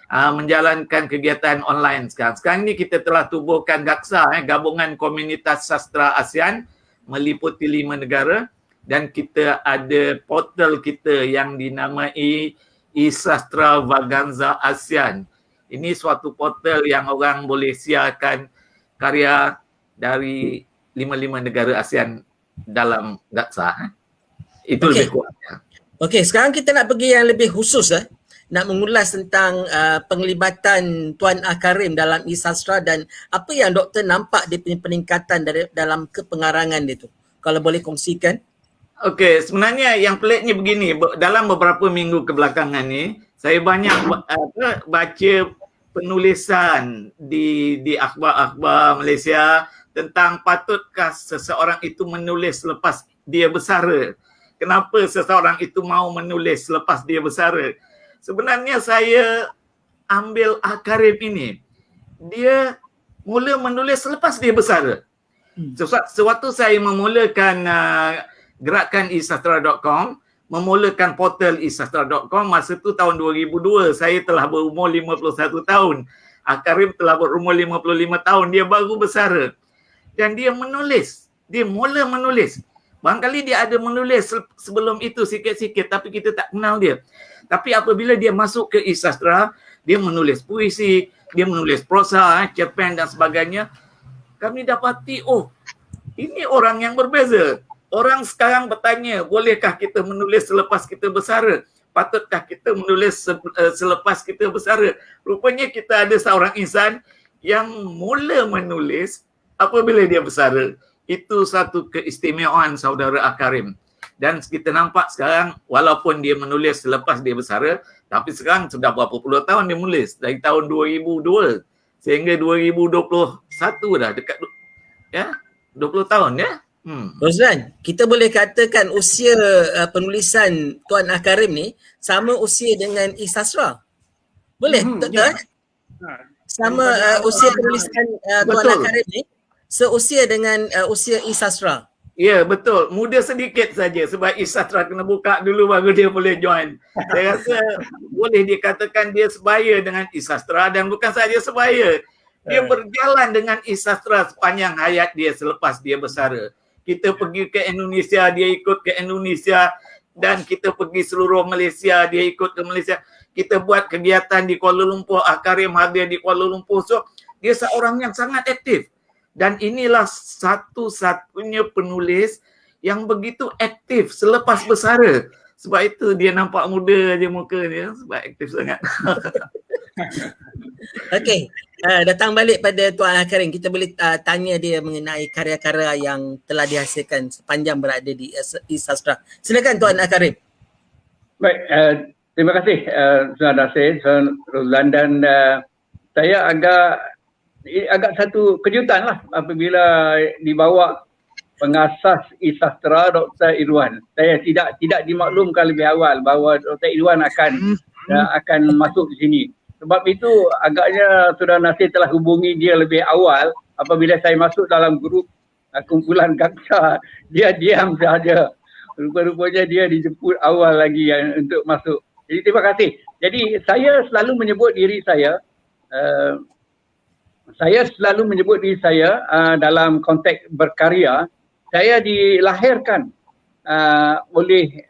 menjalankan kegiatan online sekarang. Sekarang ini kita telah tubuhkan GAKSA, Gabungan Komunitas Sastra ASEAN, meliputi 5 negara, dan kita ada portal kita yang dinamai E-Sastra Vaganza ASEAN. Ini suatu portal yang orang boleh siarkan karya dari 5 negara ASEAN dalam GAKSA. Itu lebih kuat. Okey, sekarang kita nak pergi yang lebih khusus nak mengulas tentang penglibatan Tuan Akarim dalam e-sastra dan apa yang doktor nampak dia punya peningkatan dalam kepengarangan dia tu. Kalau boleh kongsikan. Okey, sebenarnya yang peliknya begini, dalam beberapa minggu kebelakangan ni saya banyak baca penulisan di akhbar-akhbar Malaysia tentang patutkah seseorang itu menulis selepas dia bersara. Kenapa seseorang itu mau menulis selepas dia bersara? Sebenarnya saya ambil Akarim ini. Dia mula menulis selepas dia bersara. Sewaktu saya memulakan gerakan esastra.com, memulakan portal esastra.com, masa tu tahun 2002, saya telah berumur 51 tahun. Akarim telah berumur 55 tahun, dia baru bersara. Dan dia menulis, dia mula menulis. Barangkali dia ada menulis sebelum itu sikit-sikit tapi kita tak kenal dia. Tapi apabila dia masuk ke e-sastra, dia menulis puisi, dia menulis prosa, cerpen dan sebagainya. Kami dapati, ini orang yang berbeza. Orang sekarang bertanya, bolehkah kita menulis selepas kita bersara? Patutkah kita menulis selepas kita bersara? Rupanya kita ada seorang insan yang mula menulis apabila dia bersara. Itu satu keistimewaan saudara Akarim. Dan kita nampak sekarang walaupun dia menulis selepas dia bersara, tapi sekarang sudah berapa puluh tahun dia menulis. Dari tahun 2002 sehingga 2021 dah dekat 20 tahun ya. Rozlan, kita boleh katakan usia penulisan Tuan Akarim ni sama usia dengan I Sastra. Boleh? Betul? Sama usia penulisan Tuan Akarim ni seusia dengan usia I Sastra. Ya, betul. Muda sedikit saja sebab I Sastra kena buka dulu baru dia boleh join. Saya rasa boleh dikatakan dia sebaya dengan I Sastra dan bukan saja sebaya. Dia berjalan dengan I Sastra sepanjang hayat dia selepas dia bersara. Kita pergi ke Indonesia, dia ikut ke Indonesia, dan kita pergi seluruh Malaysia, dia ikut ke Malaysia. Kita buat kegiatan di Kuala Lumpur, Akarim hadir di Kuala Lumpur. So, dia seorang yang sangat aktif. Dan inilah satu-satunya penulis yang begitu aktif selepas bersara. Sebab itu dia nampak muda je muka dia, sebab aktif sangat. Okey, datang balik pada Tuan Akarim, kita boleh tanya dia mengenai karya-karya yang telah dihasilkan sepanjang berada di I Sastra. Silakan Tuan Akarim. Baik, terima kasih Tuan Nasir, Tuan Rozlan, dan saya agak satu kejutan lah apabila dibawa pengasas I Sastra Dr. Irwan. Saya tidak dimaklumkan lebih awal bahawa Dr. Irwan akan masuk di sini. Sebab itu agaknya Saudara Nasir telah hubungi dia lebih awal. Apabila saya masuk dalam grup kumpulan Gangsa, dia diam saja. Rupa-rupanya dia dijemput awal lagi untuk masuk. Jadi terima kasih. Jadi saya selalu menyebut diri saya dalam konteks berkarya, saya dilahirkan oleh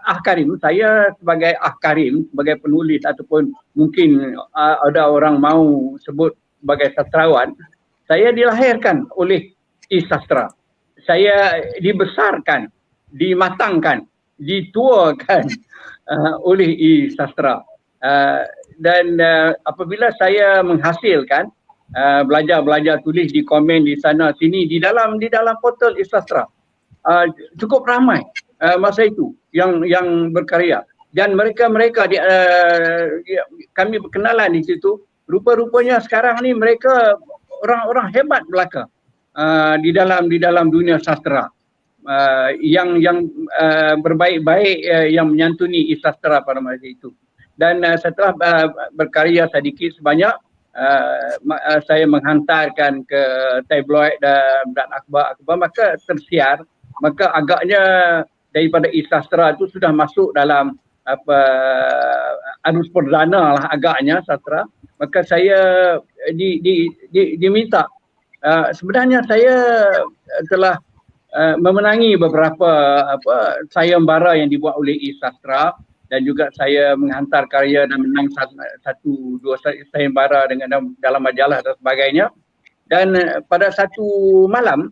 Akarim. Saya sebagai Akarim, sebagai penulis ataupun mungkin ada orang mau sebut sebagai sastrawan, saya dilahirkan oleh I Sastra. Saya dibesarkan, dimatangkan, dituakan oleh I Sastra. Dan apabila saya menghasilkan belajar tulis di komen di sana sini di dalam portal I Sastra, cukup ramai masa itu yang berkarya, dan mereka kami berkenalan di situ. Rupa-rupanya sekarang ni mereka orang-orang hebat belaka di dalam dunia sastra, yang berbaik-baik, yang menyantuni I Sastra pada masa itu. Dan setelah berkarya sedikit sebanyak, saya menghantarkan ke tabloid dan akhbar, maka tersiar, maka agaknya daripada I Sastra itu sudah masuk dalam arus perdana lah agaknya sastra. Maka saya diminta, sebenarnya saya telah memenangi beberapa sayembara yang dibuat oleh I Sastra, dan juga saya menghantar karya dan menang satu dua sayembara dalam majalah dan sebagainya. Dan pada satu malam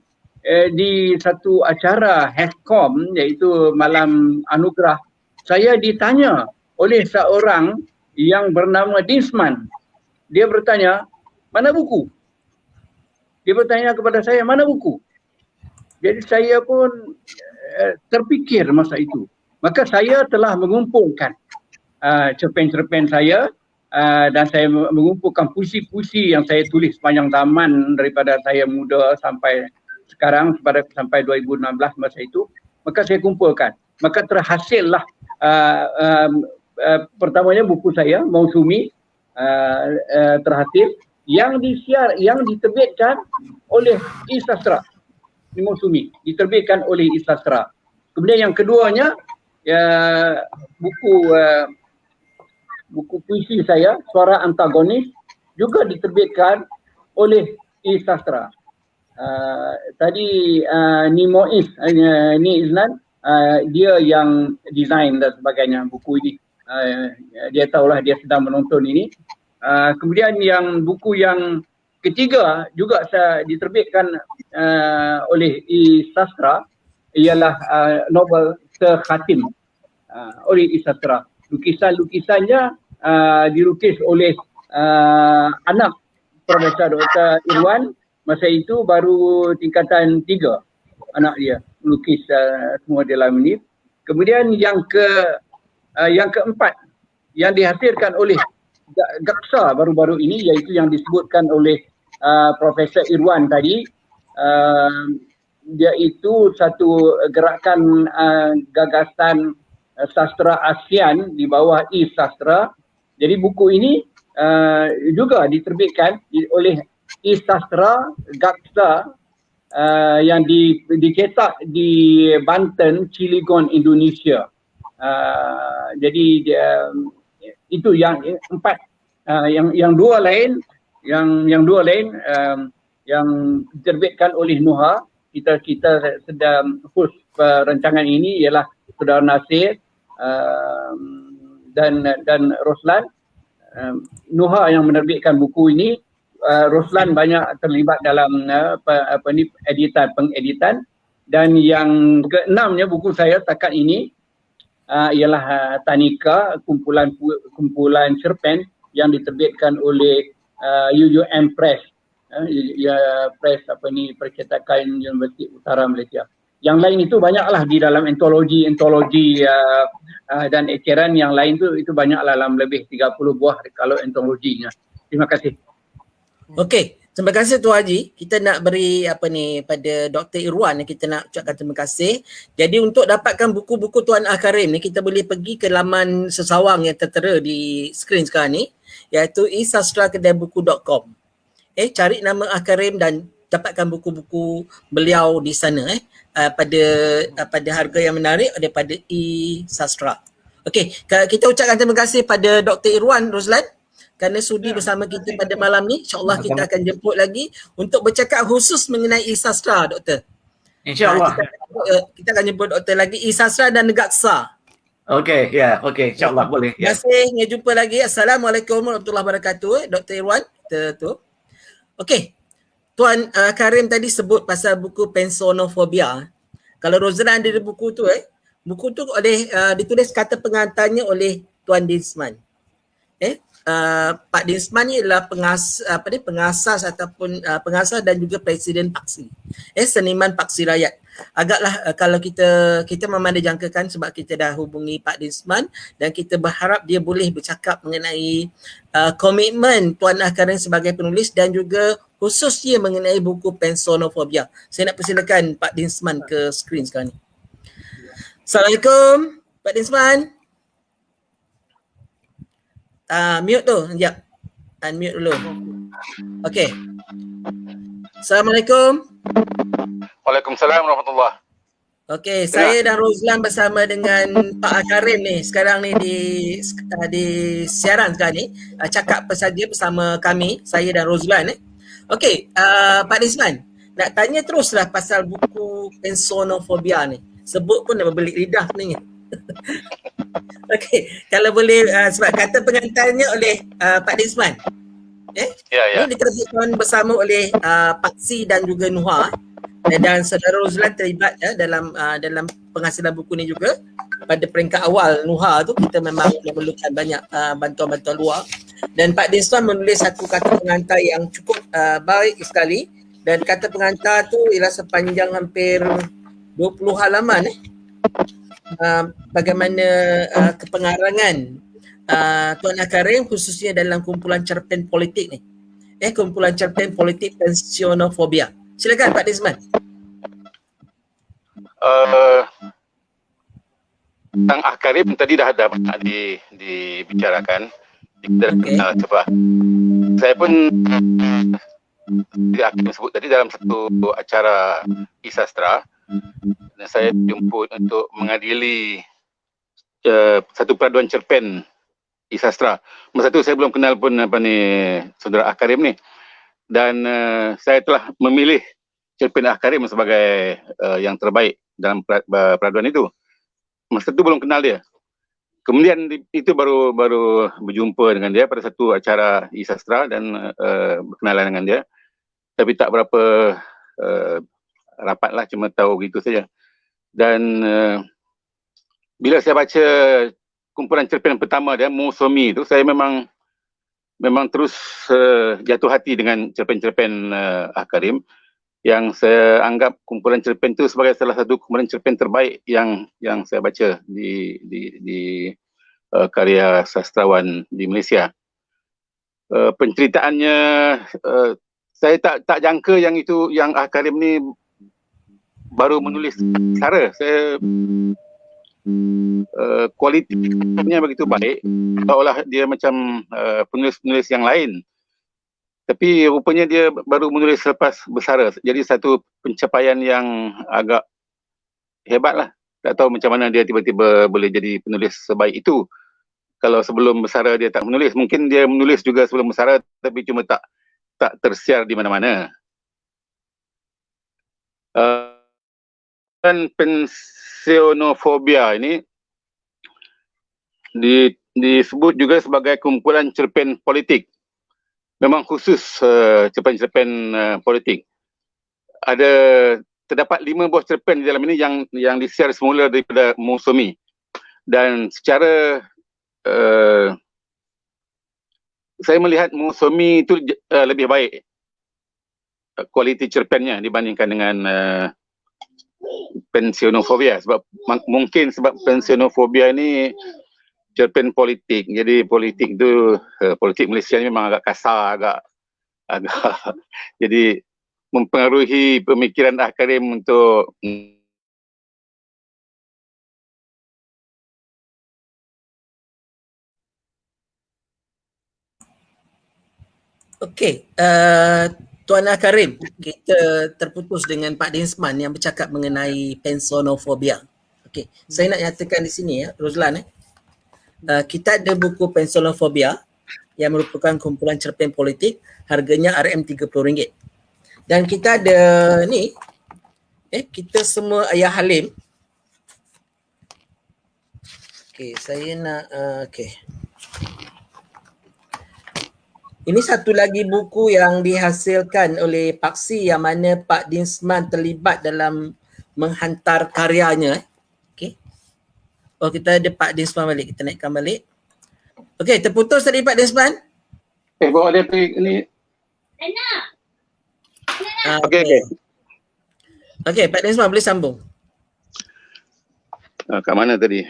di satu acara HESCOM, iaitu Malam Anugerah, saya ditanya oleh seorang yang bernama Dinsman. Dia bertanya, mana buku? Dia bertanya kepada saya, mana buku? Jadi saya pun terfikir masa itu. Maka saya telah mengumpulkan cerpen-cerpen saya, dan saya mengumpulkan puisi-puisi yang saya tulis sepanjang zaman daripada saya muda sampai sekarang, sampai 2016 masa itu. Maka saya kumpulkan. Maka terhasillah pertamanya buku saya, Mausumi, terhasil, yang diterbitkan oleh I Sastra. Mausumi diterbitkan oleh I Sastra. Kemudian yang keduanya, buku puisi saya, Suara Antagonis, juga diterbitkan oleh I Sastra. Tadi Ni Izlan, dia yang design dan sebagainya buku ini. Dia tahulah dia sedang menonton ini. Kemudian buku yang ketiga juga diterbitkan oleh I Sastra, ialah novel Terkhatim oleh I Sastra. Lukisan-lukisannya dilukis oleh anak Profesor Dr. Irwan. Masa itu baru tingkatan 3 anak dia melukis semua dalam ini. Kemudian yang keempat yang dihasilkan oleh GAKSA baru-baru ini, iaitu yang disebutkan oleh Profesor Irwan tadi, dia itu satu gerakan gagasan sastra ASEAN di bawah E-Sastra. Jadi buku ini juga diterbitkan oleh E-Sastra GAKSA yang dicetak di Banten, Cilegon, Indonesia. Jadi itu yang empat. Yang dua lain yang diterbitkan oleh Nuha. Kita sedang host rancangan ini ialah Saudara Nasir dan Roslan. Nuha yang menerbitkan buku ini. Roslan banyak terlibat dalam pengeditan, dan yang keenamnya buku saya setakat ini ialah Tanika, kumpulan cerpen yang diterbitkan oleh UUM Press, press Percetakan Universiti Utara Malaysia. Yang lain itu banyaklah di dalam antologi dan eceran yang lain itu banyaklah, dalam lebih 30 buah kalau antologinya. Terima kasih. Okey, terima kasih Tuan Haji. Kita nak beri pada Dr. Irwan, kita nak ucapkan terima kasih. Jadi untuk dapatkan buku-buku Tuan Akarim ni, kita boleh pergi ke laman sesawang yang tertera di skrin sekarang ni, iaitu esastrakedaibuku.com. Cari nama Akarim dan dapatkan buku-buku beliau di sana pada harga yang menarik daripada E-Sastra. Okey, kita ucapkan terima kasih pada Dr. Irwan Roslan kerana sudi bersama kita pada malam ni. InsyaAllah kita akan jemput lagi untuk bercakap khusus mengenai E-Sastra, Doktor. InsyaAllah. Kita akan jemput Doktor lagi, E-Sastra dan GAKSA. Okey, okey. InsyaAllah boleh. Terima kasih, sampai jumpa lagi. Assalamualaikum warahmatullahi wabarakatuh. Dr. Irwan, Okey, Tuan Karim tadi sebut pasal buku Pensionofobia. Kalau Roslan ada buku tu, buku tu ditulis kata pengantarnya oleh Tuan Dinsman. Pak Dinsman ni adalah pengasas ataupun pengasas dan juga Presiden Paksi. Seniman Paksi Rakyat. Agaklah kalau kita memang dijangkakan sebab kita dah hubungi Pak Dinsman dan kita berharap dia boleh bercakap mengenai komitmen Tuan Akarim sebagai penulis dan juga khususnya mengenai buku Pensionofobia. Saya nak persilakan Pak Dinsman ke skrin sekarang ni. Assalamualaikum Pak Dinsman. Mute tu, sekejap. Unmute dulu. Okey. Assalamualaikum. Waalaikumsalam warahmatullahi. Okey, saya dan Roslan bersama dengan Pak Akarim ni sekarang ni di siaran sekarang ni, cakap saja bersama kami, saya dan Roslan. Okey, Pak Dinsman, nak tanya teruslah pasal buku Pensionofobia ni. Sebut pun dah berbelit lidah sebenarnya. Okey, kalau boleh sebab kata pengantarnya oleh Pak Dinsman. Ini diterbitkan bersama oleh Paksi dan juga Nuha, dan saudara Roslan terlibat dalam penghasilan buku ni juga. Pada peringkat awal Nuha tu kita memang memerlukan banyak bantuan-bantuan luar, dan Pak Dinsman menulis satu kata pengantar yang cukup baik sekali, dan kata pengantar tu ialah sepanjang hampir 20 halaman bagaimana kepengarangan Tuan Akarim khususnya dalam kumpulan cerpen politik ni. Kumpulan cerpen politik Pensionofobia. Silakan Pak Dinsman. Tentang Akarim tadi dah banyak dibicarakan. Sebab saya pun Akarim sebut tadi dalam satu acara E-Sastra, dan saya dijemput untuk mengadili satu peraduan cerpen E-Sastra. Masa tu saya belum kenal pun saudara Akarim ni, dan saya telah memilih cerpen Akarim sebagai yang terbaik dalam peraduan itu. Masa tu belum kenal dia. Kemudian itu baru berjumpa dengan dia pada satu acara E-Sastra dan berkenalan dengan dia. Tapi tak berapa rapat lah, cuma tahu begitu saja. Dan bila saya baca kumpulan cerpen pertama dia, Musomi tu, saya memang terus jatuh hati dengan cerpen-cerpen Akarim yang saya anggap kumpulan cerpen itu sebagai salah satu kumpulan cerpen terbaik yang saya baca di karya sastrawan di Malaysia. Penceritaannya saya tak jangka yang Karim ni baru menulis sara. Saya kualitinya begitu baik, seolah dia macam penulis-penulis yang lain. Tapi rupanya dia baru menulis selepas bersara. Jadi satu pencapaian yang agak hebat lah. Tak tahu macam mana dia tiba-tiba boleh jadi penulis sebaik itu. Kalau sebelum bersara dia tak menulis, mungkin dia menulis juga sebelum bersara tapi cuma tak tersiar di mana-mana. Dan pensionofobia ini disebut juga sebagai kumpulan cerpen politik. Memang khusus cerpen-cerpen politik. Terdapat 5 buah cerpen di dalam ini yang disiar semula daripada Musomi. Dan secara saya melihat Musomi itu lebih baik kualiti cerpennya dibandingkan dengan pensionofobia, sebab mungkin sebab pensionofobia ini cerpen politik. Jadi politik Malaysia ni memang agak kasar, agak jadi mempengaruhi pemikiran Karim untuk Okey, Tuan Karim, kita terputus dengan Pak Dinsman yang bercakap mengenai pensionofobia. Okey, saya nak nyatakan di sini ya, Rozlan kita ada buku Pensionofobia yang merupakan kumpulan cerpen politik, harganya RM30. Dan kita ada ni, kita semua ayah Halim. Okey, saya nak okey. Ini satu lagi buku yang dihasilkan oleh Paksi yang mana Pak Dinsman terlibat dalam menghantar karyanya. Okey. Oh, kita ada Pak Dinsman balik. Kita naikkan balik. Okey, terputus tadi Pak Dinsman. bawa dia pergi ni. Okey. Okey, Pak Dinsman boleh sambung. Kat mana tadi?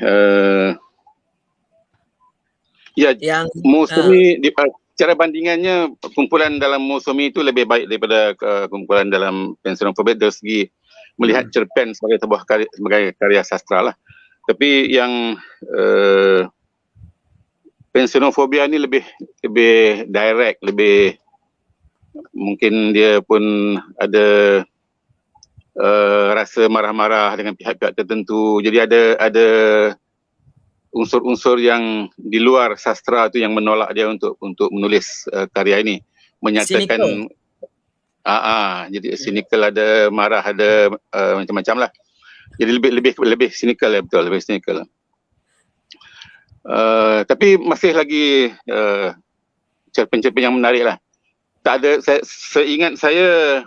Ya, Yang Musomi cara bandingannya kumpulan dalam Musomi itu lebih baik daripada kumpulan dalam pensionofobia dari segi melihat cerpen sebagai sebuah karya sastra lah. Tapi yang pensionofobia ni lebih direct, lebih mungkin dia pun ada rasa marah-marah dengan pihak-pihak tertentu. Jadi ada unsur-unsur yang di luar sastra tu yang menolak dia untuk menulis karya ini, menyatakan jadi cynical, ada marah, ada macam-macam lah. Jadi lebih cynical lah, betul, lebih cynical. Tapi masih lagi cerpen-cerpen yang menarik lah. Tak ada, seingat saya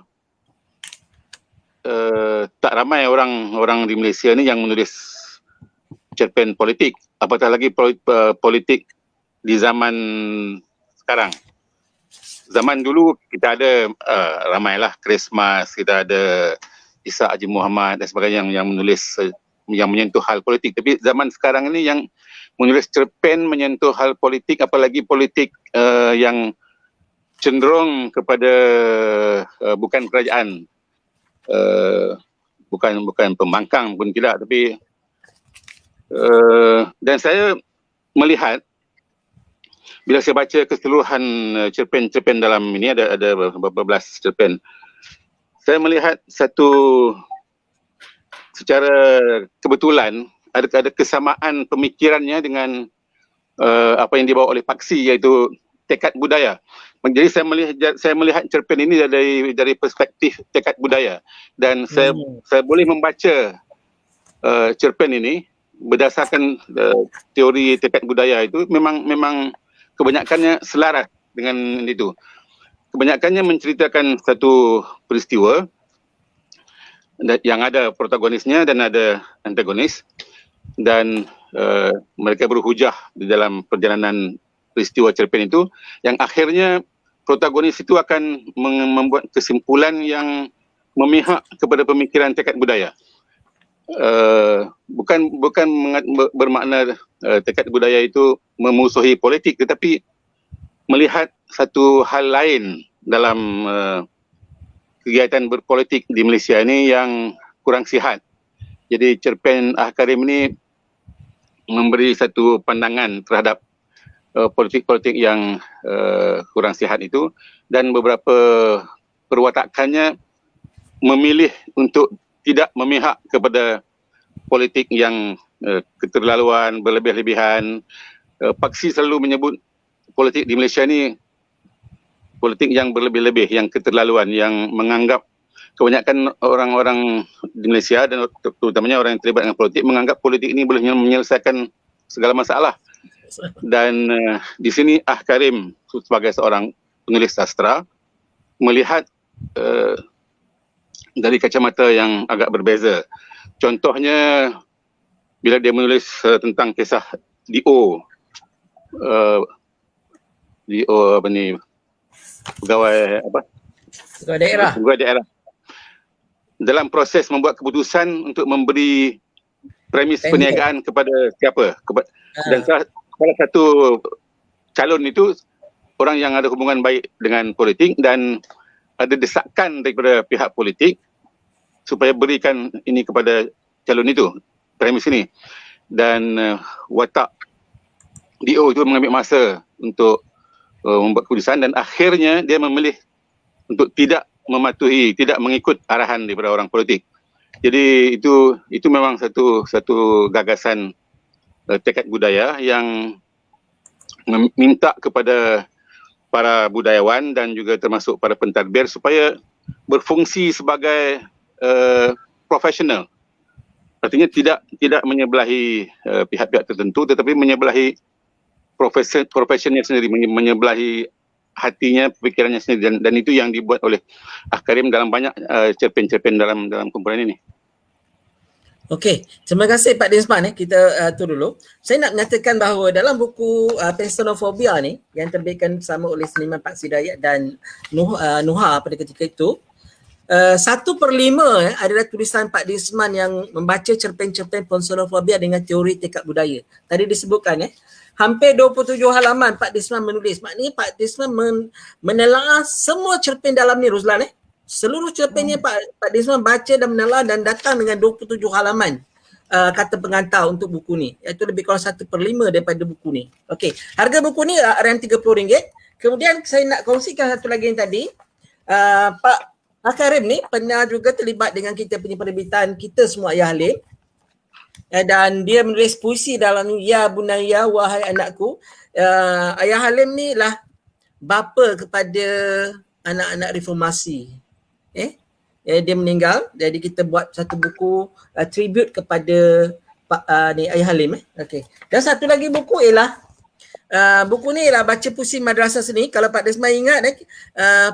tak ramai orang di Malaysia ni yang menulis cerpen politik, apatah lagi politik di zaman sekarang. Zaman dulu kita ada ramailah Christmas, kita ada Isa Haji Muhammad dan sebagainya yang menulis yang menyentuh hal politik. Tapi zaman sekarang ini yang menulis cerpen menyentuh hal politik, apalagi politik yang cenderung kepada bukan kerajaan, bukan pembangkang pun tidak, tapi dan saya melihat bila saya baca keseluruhan cerpen-cerpen dalam ini, ada beberapa belas cerpen, saya melihat secara kebetulan ada kesamaan pemikirannya dengan apa yang dibawa oleh Paksi, iaitu tekad budaya. Jadi saya melihat cerpen ini dari perspektif tekad budaya, dan saya boleh membaca cerpen ini berdasarkan teori tekad budaya itu memang kebanyakannya selaras dengan itu. Kebanyakannya menceritakan satu peristiwa yang ada protagonisnya dan ada antagonis, dan mereka berhujah di dalam perjalanan peristiwa cerpen itu, yang akhirnya protagonis itu akan membuat kesimpulan yang memihak kepada pemikiran tekad budaya. Bukan bermakna tekad budaya itu memusuhi politik, tetapi melihat satu hal lain dalam kegiatan berpolitik di Malaysia ini yang kurang sihat. Jadi cerpen Karim ini memberi satu pandangan terhadap politik-politik yang kurang sihat itu, dan beberapa perwatakannya memilih untuk tidak memihak kepada politik yang keterlaluan, berlebih-lebihan. Paksi selalu menyebut politik di Malaysia ni politik yang berlebih-lebih, yang keterlaluan, yang menganggap kebanyakan orang-orang di Malaysia dan terutamanya orang yang terlibat dengan politik menganggap politik ini boleh menyelesaikan segala masalah. Dan di sini Karim sebagai seorang penulis sastra melihat dari kacamata yang agak berbeza. Contohnya bila dia menulis tentang kisah Dio apa ni, pegawai pegawai daerah dalam proses membuat keputusan untuk memberi premis perniagaan kepada siapa, dan salah satu calon itu orang yang ada hubungan baik dengan politik, dan ada desakan daripada pihak politik supaya berikan ini kepada calon itu, premis ini. Dan watak DO itu mengambil masa untuk membuat keputusan, dan akhirnya dia memilih untuk tidak mematuhi, tidak mengikut arahan daripada orang politik. Jadi itu memang satu gagasan tekad budaya yang meminta kepada para budayawan dan juga termasuk para pentadbir supaya berfungsi sebagai profesional. Artinya tidak menyebelahi pihak-pihak tertentu, tetapi menyebelahi profesionnya sendiri, menyebelahi hatinya, pikirannya sendiri, dan itu yang dibuat oleh Karim dalam banyak cerpen-cerpen dalam kumpulan ini. Okey, terima kasih Pak Desmond. Kita tu dulu. Saya nak menyatakan bahawa dalam buku Pensionofobia ni yang terbitkan bersama oleh seniman Pak Sidayat dan Nuha pada ketika itu, 1/5 adalah tulisan Pak Desmond yang membaca cerpen-cerpen Pensionofobia dengan teori tekad budaya. Tadi disebutkan hampir 27 halaman Pak Desmond menulis. Maknanya Pak Desmond menelaah semua cerpen dalam ni, Roslan. Seluruh cerpennya Pak Desmond baca dan menelaah dan datang dengan 27 halaman kata pengantar untuk buku ni. Iaitu lebih kurang 1/5 daripada buku ni. Okey, harga buku ni RM30. Kemudian saya nak kongsikan satu lagi yang tadi. Pak Karim ni pernah juga terlibat dengan kita punya penerbitan Kita Semua Ayah Halim. Dan dia menulis puisi dalam Ya Bunaya Wahai Anakku. Ayah Halim ni lah bapa kepada anak-anak reformasi. Dia meninggal, jadi kita buat satu buku tribute kepada Ayah Halim. Okay. Dan satu lagi buku ialah buku ni ialah baca puisi madrasah seni. Kalau Pak Desmond ingat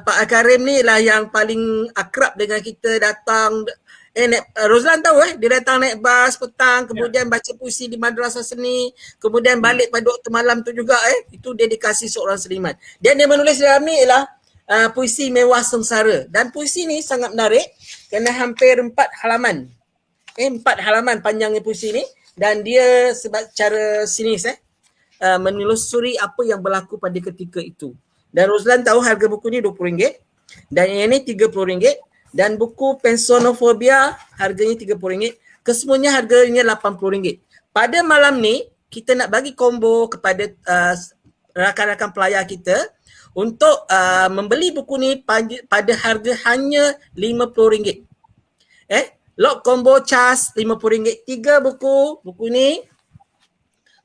Pak Karim ni lah yang paling akrab dengan kita, datang Roslan tahu dia datang naik bas petang, kemudian baca puisi di madrasah seni, kemudian balik pada waktu malam tu juga itu dedikasi seorang seniman. Dan dia menulis dalam ni ialah puisi Mewah Sengsara, dan puisi ni sangat menarik kerana hampir 4 halaman. 4 halaman panjangnya puisi ni, dan dia sebab cara sinis menelusuri apa yang berlaku pada ketika itu. Dan Roslan tahu harga buku ni RM20 dan yang ni RM30, dan buku Pensionofobia harganya RM30. Kesemuanya harganya RM80. Pada malam ni kita nak bagi combo kepada rakan-rakan pelayar kita untuk membeli buku ni pada harga hanya RM50. Lock combo cas RM50. 3 buku ni.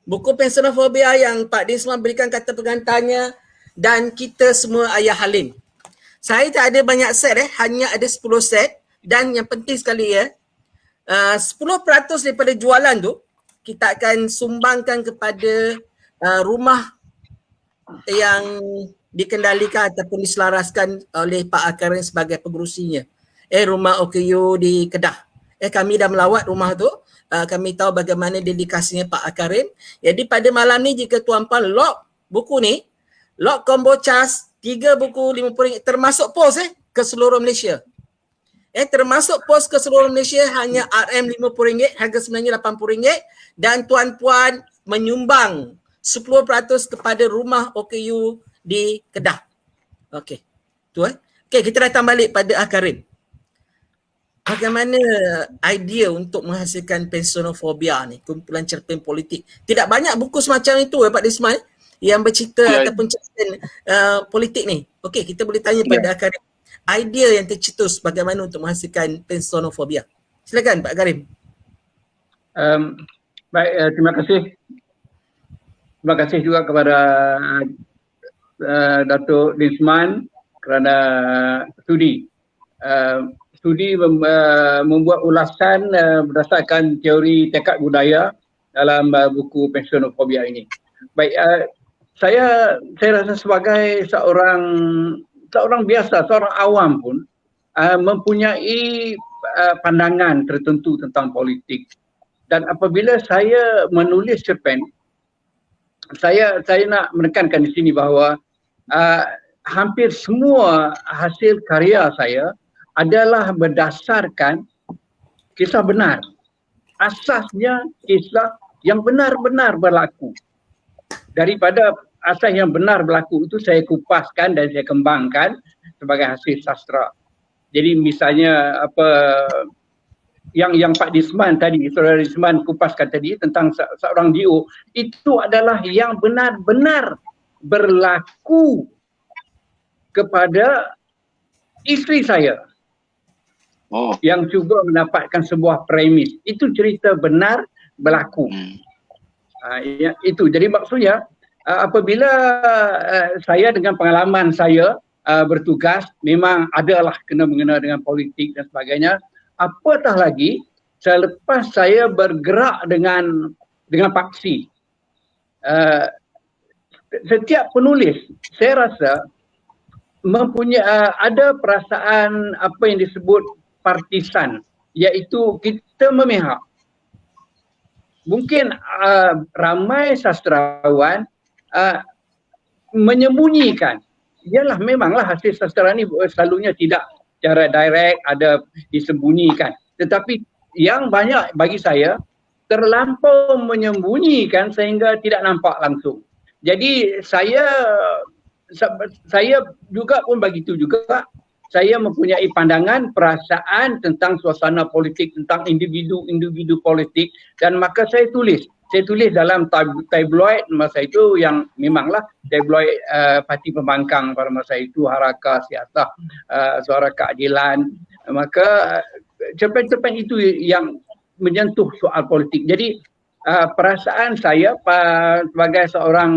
Buku Pensionofobia yang Pak Desmond berikan kata pengantarnya, dan Kita Semua Ayah Halim. Saya tak ada banyak set hanya ada 10 set, dan yang penting sekali 10% daripada jualan tu kita akan sumbangkan kepada rumah yang dikendalikan ataupun diselaraskan oleh Pak Karim sebagai pengurusinya. Rumah OKU di Kedah. Kami dah melawat rumah tu. Kami tahu bagaimana dedikasinya Pak Karim. Jadi pada malam ni jika tuan-puan lock buku ni, lock combo cas 3 buku RM50 termasuk pos ke seluruh Malaysia. Termasuk pos ke seluruh Malaysia hanya RM50, harga sebenarnya RM80, dan tuan-puan menyumbang 10% kepada rumah OKU di Kedah. Okey. Tu Okey, kita datang balik pada Karim. Bagaimana idea untuk menghasilkan pensionofobia ni, kumpulan cerpen politik? Tidak banyak buku semacam itu Pak Desmond yang bercerita ataupun cerpen politik ni. Okey, kita boleh tanya pada Karim. Idea yang tercetus bagaimana untuk menghasilkan pensionofobia. Silakan Pak Karim. Baik, terima kasih. Terima kasih juga kepada Datuk Desmond kerana studi. Studi membuat ulasan berdasarkan teori tekad budaya dalam buku pensionofobia ini. Baik, saya rasa sebagai seorang biasa, seorang awam pun mempunyai pandangan tertentu tentang politik. Dan apabila saya menulis cerpen, saya nak menekankan di sini bahawa hampir semua hasil karya saya adalah berdasarkan kisah benar. Asasnya kisah yang benar-benar berlaku. Daripada asas yang benar berlaku itu saya kupaskan dan saya kembangkan sebagai hasil sastra. Jadi misalnya yang Pak Desmond tadi, Saudara Desmond kupaskan tadi tentang seorang DO, itu adalah yang benar-benar berlaku kepada isteri saya. Yang juga mendapatkan sebuah premis. Itu cerita benar berlaku. Itu. Jadi maksudnya apabila saya dengan pengalaman saya bertugas memang adalah kena-mengena dengan politik dan sebagainya. Apatah lagi selepas saya bergerak dengan paksi. Setiap penulis saya rasa mempunyai ada perasaan apa yang disebut partisan, iaitu kita memihak. Mungkin ramai sastrawan menyembunyikan. Ialah memanglah hasil sastra ni selalunya tidak secara direct, ada disembunyikan. Tetapi yang banyak bagi saya terlampau menyembunyikan sehingga tidak nampak langsung. Jadi saya juga pun begitu juga. Saya mempunyai pandangan, perasaan tentang suasana politik, tentang individu politik, dan maka saya tulis. Saya tulis dalam tabloid masa itu yang memanglah tabloid Parti Pembangkang pada masa itu, Harakah Siasah, Suara Keadilan. Maka cerpen-cerpen itu yang menyentuh soal politik. Jadi perasaan saya sebagai seorang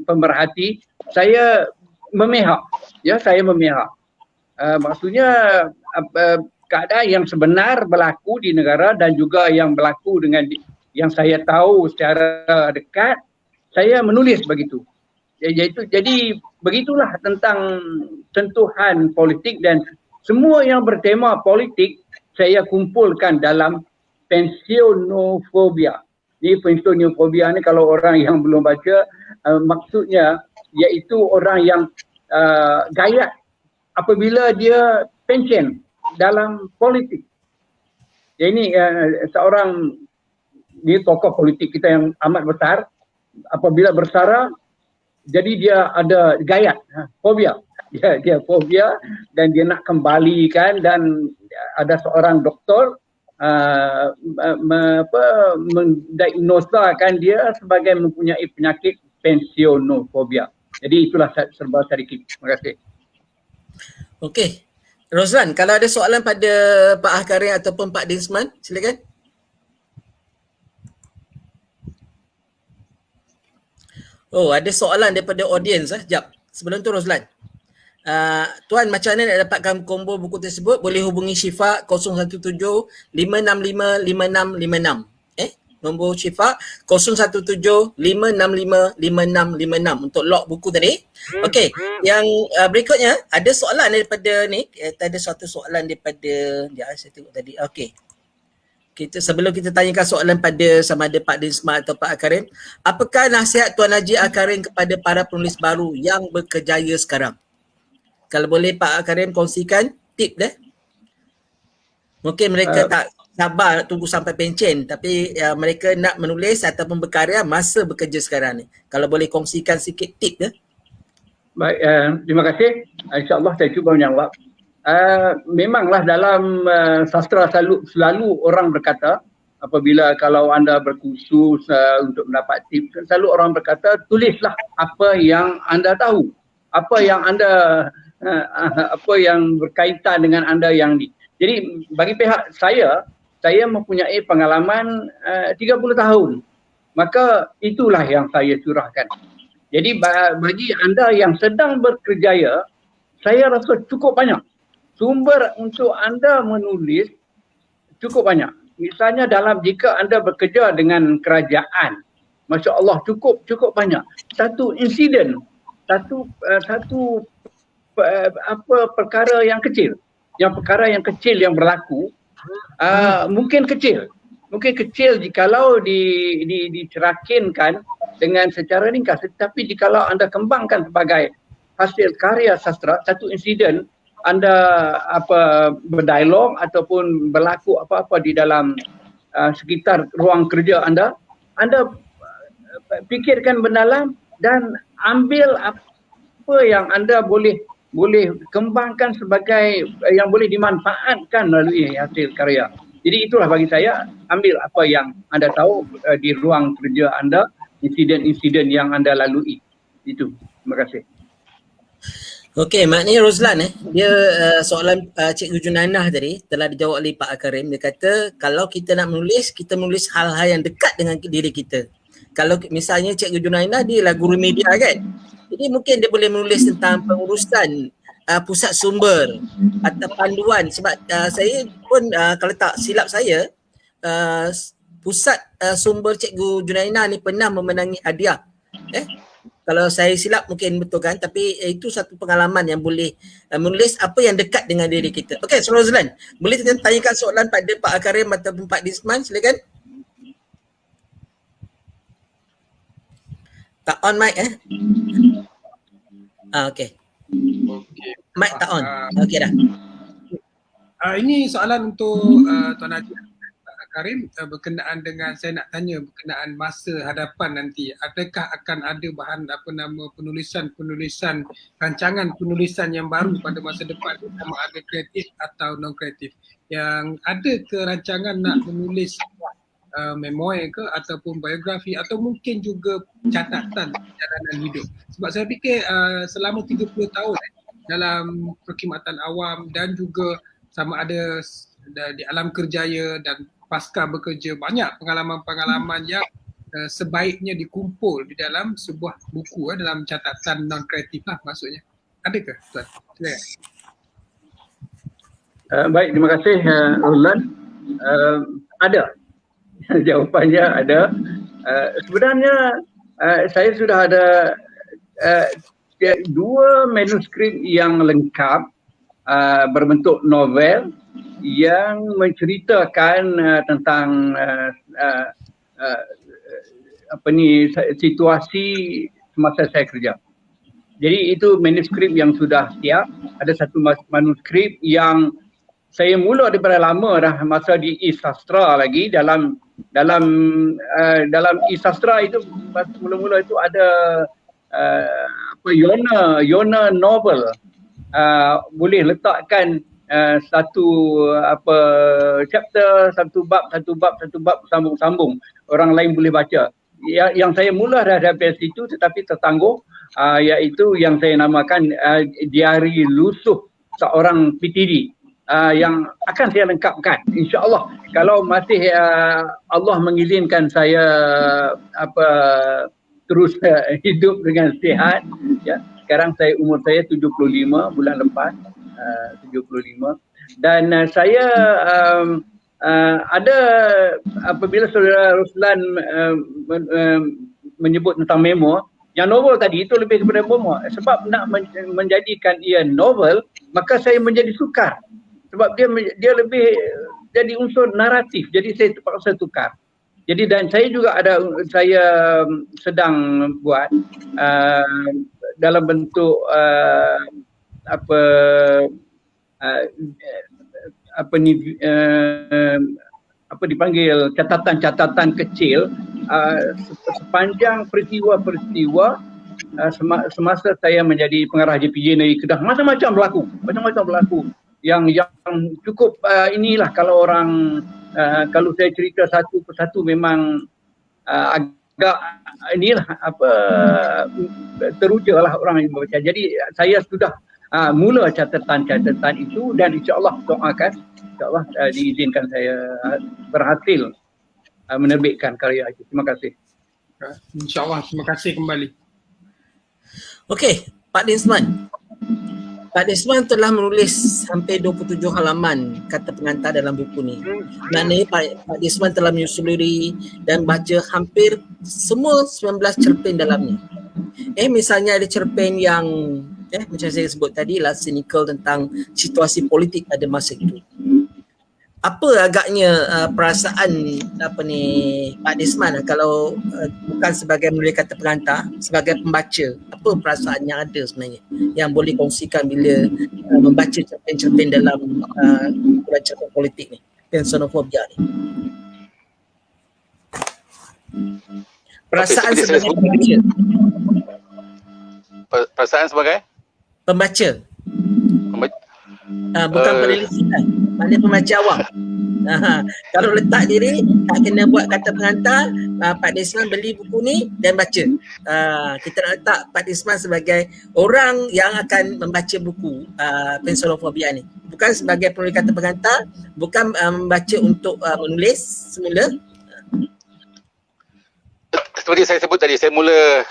pemerhati, saya memihak. Ya, saya memihak. Maksudnya keadaan yang sebenar berlaku di negara dan juga yang berlaku dengan yang saya tahu secara dekat, saya menulis begitu. Jadi begitulah tentang sentuhan politik, dan semua yang bertema politik saya kumpulkan dalam pensionofobia. Ini pensionofobia ni kalau orang yang belum baca, maksudnya iaitu orang yang gayat apabila dia pension dalam politik. Ini seorang dia tokoh politik kita yang amat besar, apabila bersara jadi dia ada gayat, fobia. Dia fobia dan dia nak kembalikan, dan ada seorang doktor mendiagnosakan dia sebagai mempunyai penyakit pensionofobia. Jadi itulah serba sedikit. Terima kasih. Okey. Rozlan, kalau ada soalan pada Pak Karim ataupun Pak Desmond, silakan. Oh, ada soalan daripada audiens. Sekejap. Sebelum tu Rozlan. Tuan, macam mana nak dapatkan combo buku tersebut? Boleh hubungi Syifa 017-565-5656. Nombor Syifa 017-565-5656 untuk log buku tadi. Okey, yang berikutnya ada soalan daripada ni. Ada satu soalan daripada saya tengok tadi. Okey. Sebelum kita tanyakan soalan pada sama ada Pak Desmond atau Pak Karim, apakah nasihat Tuan Haji Karim kepada para penulis baru yang berkejaya sekarang? Kalau boleh Pak Karim kongsikan tip deh. Mungkin mereka tak sabar tunggu sampai pencen, tapi mereka nak menulis ataupun berkarya masa bekerja sekarang ni. Kalau boleh kongsikan sikit tip ya. Baik, terima kasih. InsyaAllah saya cuba menjawab. Memanglah dalam sastra selalu orang berkata, apabila kalau anda berkursus untuk mendapat tips, selalu orang berkata, tulislah apa yang anda tahu, apa yang anda apa yang berkaitan dengan anda yang di. Jadi bagi pihak saya mempunyai pengalaman 30 tahun. Maka itulah yang saya curahkan. Jadi bagi anda yang sedang berkerjaya, saya rasa cukup banyak. Sumber untuk anda menulis cukup banyak. Misalnya jika anda bekerja dengan kerajaan, Masya Allah cukup banyak. Satu insiden, satu perkara yang kecil. Perkara yang kecil yang berlaku, mungkin kecil jikalau dicerakinkan dengan secara ringkas, tetapi jikalau anda kembangkan sebagai hasil karya sastra, satu insiden anda berdialog ataupun berlaku apa-apa di dalam sekitar ruang kerja anda fikirkan mendalam dan ambil apa yang anda boleh kembangkan sebagai yang boleh dimanfaatkan melalui hasil karya. Jadi itulah bagi saya, ambil apa yang anda tahu di ruang kerja anda, insiden-insiden yang anda lalui. Itu. Terima kasih. Okey, maknanya Rozlan dia soalan Cikgu Junainah tadi telah dijawab oleh Pak Akarim. Dia kata kalau kita nak menulis, kita menulis hal-hal yang dekat dengan diri kita. Kalau misalnya Cikgu Junainah dia lah guru media kan, jadi mungkin dia boleh menulis tentang pengurusan pusat sumber atau panduan. Sebab saya pun kalau tak silap saya, pusat sumber Cikgu Junainah ni pernah memenangi hadiah. Kalau saya silap mungkin betul kan, tapi itu satu pengalaman yang boleh menulis apa yang dekat dengan diri kita. Okey, Rozlan, boleh tanyakan soalan pada Pak Akarim ataupun Pak Disman, silakan. Tak on mic okey. Mic tak on. Okey dah. Ini soalan untuk Tuan Haji Karim berkenaan dengan, saya nak tanya berkenaan masa hadapan nanti. Adakah akan ada bahan penulisan rancangan penulisan yang baru pada masa depan, sama ada kreatif atau non kreatif? Yang ada ke rancangan nak menulis memoir ke ataupun biografi atau mungkin juga catatan perjalanan hidup? Sebab saya fikir selama 30 tahun dalam perkhidmatan awam dan juga sama ada di alam kerjaya dan pasca bekerja, banyak pengalaman-pengalaman yang sebaiknya dikumpul di dalam sebuah buku, dalam catatan non kreatif lah maksudnya. Adakah Tuan? Baik, terima kasih Rozlan. Ada. Jawapannya ada. Sebenarnya saya sudah ada 2 manuskrip yang lengkap berbentuk novel yang menceritakan tentang situasi semasa saya kerja. Jadi itu manuskrip yang sudah siap. Ada satu manuskrip yang saya mula daripada lama dah, masa di Isastra lagi, dalam Isastra itu mula-mula itu ada Yona novel. Boleh letakkan satu chapter, satu bab sambung-sambung, orang lain boleh baca. Yang saya mula dari situ tetapi tertangguh, iaitu yang saya namakan Diari Lusuh Seorang PTD, yang akan saya lengkapkan insya-Allah kalau masih Allah mengizinkan saya terus hidup dengan sihat ya. Sekarang umur saya 75 bulan lepas, 75, dan saya ada, apabila Saudara Rozlan menyebut tentang memoir, yang novel tadi itu lebih kepada memoir. Sebab nak menjadikan ia novel, maka saya menjadi sukar. Sebab dia lebih jadi unsur naratif. Jadi saya terpaksa tukar. Jadi dan saya juga saya sedang buat dalam bentuk apa dipanggil catatan-catatan kecil sepanjang peristiwa-peristiwa semasa saya menjadi pengarah JPJ Negeri Kedah. Macam-macam berlaku yang cukup inilah kalau orang kalau saya cerita satu persatu memang agak inilah teruja lah orang yang membaca. Jadi saya sudah mula catatan-catatan itu dan insya-Allah doakan insya-Allah diizinkan saya berhasil menerbitkan karya itu. Terima kasih. InsyaAllah, terima kasih kembali. Okey, Pak Desmond. Pak Desmond telah menulis hampir 27 halaman kata pengantar dalam buku ni. Maknanya Pak Desmond telah menyusuri dan baca hampir semua 19 cerpen dalamnya. Misalnya ada cerpen yang macam saya sebut tadi lah, cynical tentang situasi politik pada masa itu. Apa agaknya perasaan Pak Desmond kalau bukan sebagai menulis kata pengantar, sebagai pembaca, apa perasaan yang ada sebenarnya yang boleh kongsikan bila membaca cerpen-cerpen dalam cerpen politik ni, Pensionofobia ni? Perasaan sebagai pembaca. Perasaan sebagai Pembaca. Bukan penulis kan? Maknanya pembaca awam. Kalau letak diri tak kena buat kata pengantar, Pak Desmond beli buku ni dan baca. Kita nak letak Pak Desmond sebagai orang yang akan membaca buku Pensionofobia ni. Bukan sebagai penulis kata pengantar, bukan membaca untuk menulis semula. Seperti saya sebut tadi, saya mula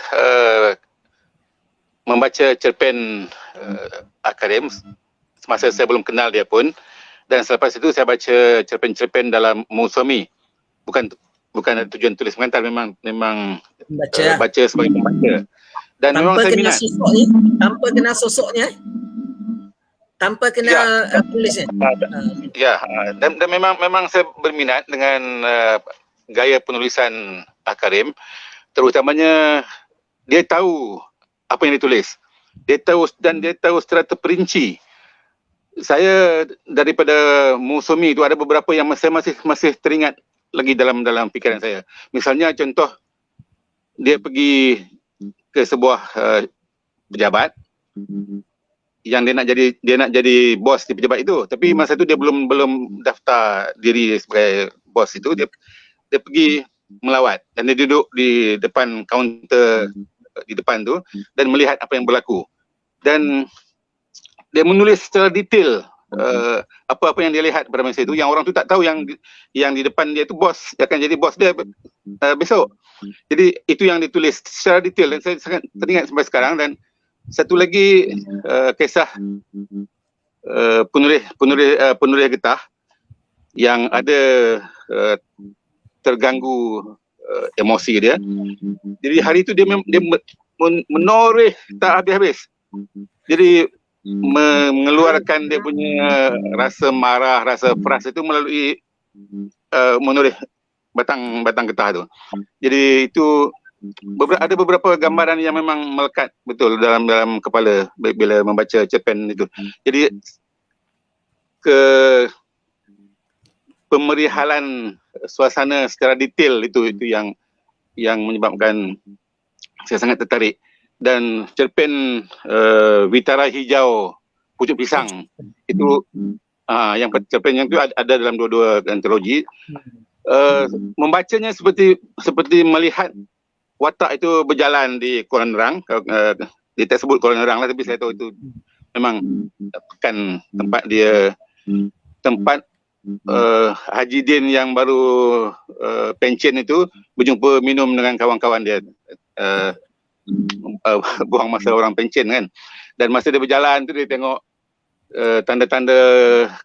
membaca cerpen Akarim semasa saya belum kenal dia pun, dan selepas itu saya baca cerpen-cerpen dalam Musomi. Bukan tujuan tulis pengantar, memang baca sebagai pembaca. Dan tanpa memang saya minat. Tanpa kena sosoknya. Tanpa kena tulisnya. Dan memang saya berminat dengan gaya penulisan Akarim, terutamanya dia tahu apa yang ditulis. Dia tahu secara terperinci. Saya daripada Musomi itu ada beberapa yang saya masih teringat lagi dalam fikiran saya. Misalnya contoh, dia pergi ke sebuah pejabat yang dia nak jadi bos di pejabat itu, tapi masa itu dia belum daftar diri sebagai bos itu. Dia pergi melawat dan dia duduk di depan kaunter di depan tu dan melihat apa yang berlaku, dan dia menulis secara detail apa-apa yang dia lihat pada masa itu, yang orang tu tak tahu yang di depan dia tu bos, dia akan jadi bos dia besok. Jadi itu yang ditulis secara detail dan saya sangat teringat sampai sekarang. Dan satu lagi kisah penulis getah yang ada terganggu emosi dia. Jadi hari itu dia menoreh tak habis-habis. Jadi mengeluarkan dia punya rasa marah, rasa frust itu melalui menulis batang getah tu. Jadi itu ada beberapa gambaran yang memang melekat betul dalam kepala bila membaca cerpen itu. Jadi pemerihalan suasana secara detail itu yang menyebabkan saya sangat tertarik. Dan cerpen Witara Hijau Pucuk Pisang itu yang cerpen yang itu ada dalam dua-dua antologi. Membacanya seperti melihat watak itu berjalan di Kuala Nerang. Dia tak sebut Kuala Nerang lah, tapi saya tahu itu memang kan tempat Haji Din yang baru pension itu berjumpa minum dengan kawan-kawan dia, buang masa orang pension kan. Dan masa dia berjalan tu dia tengok tanda-tanda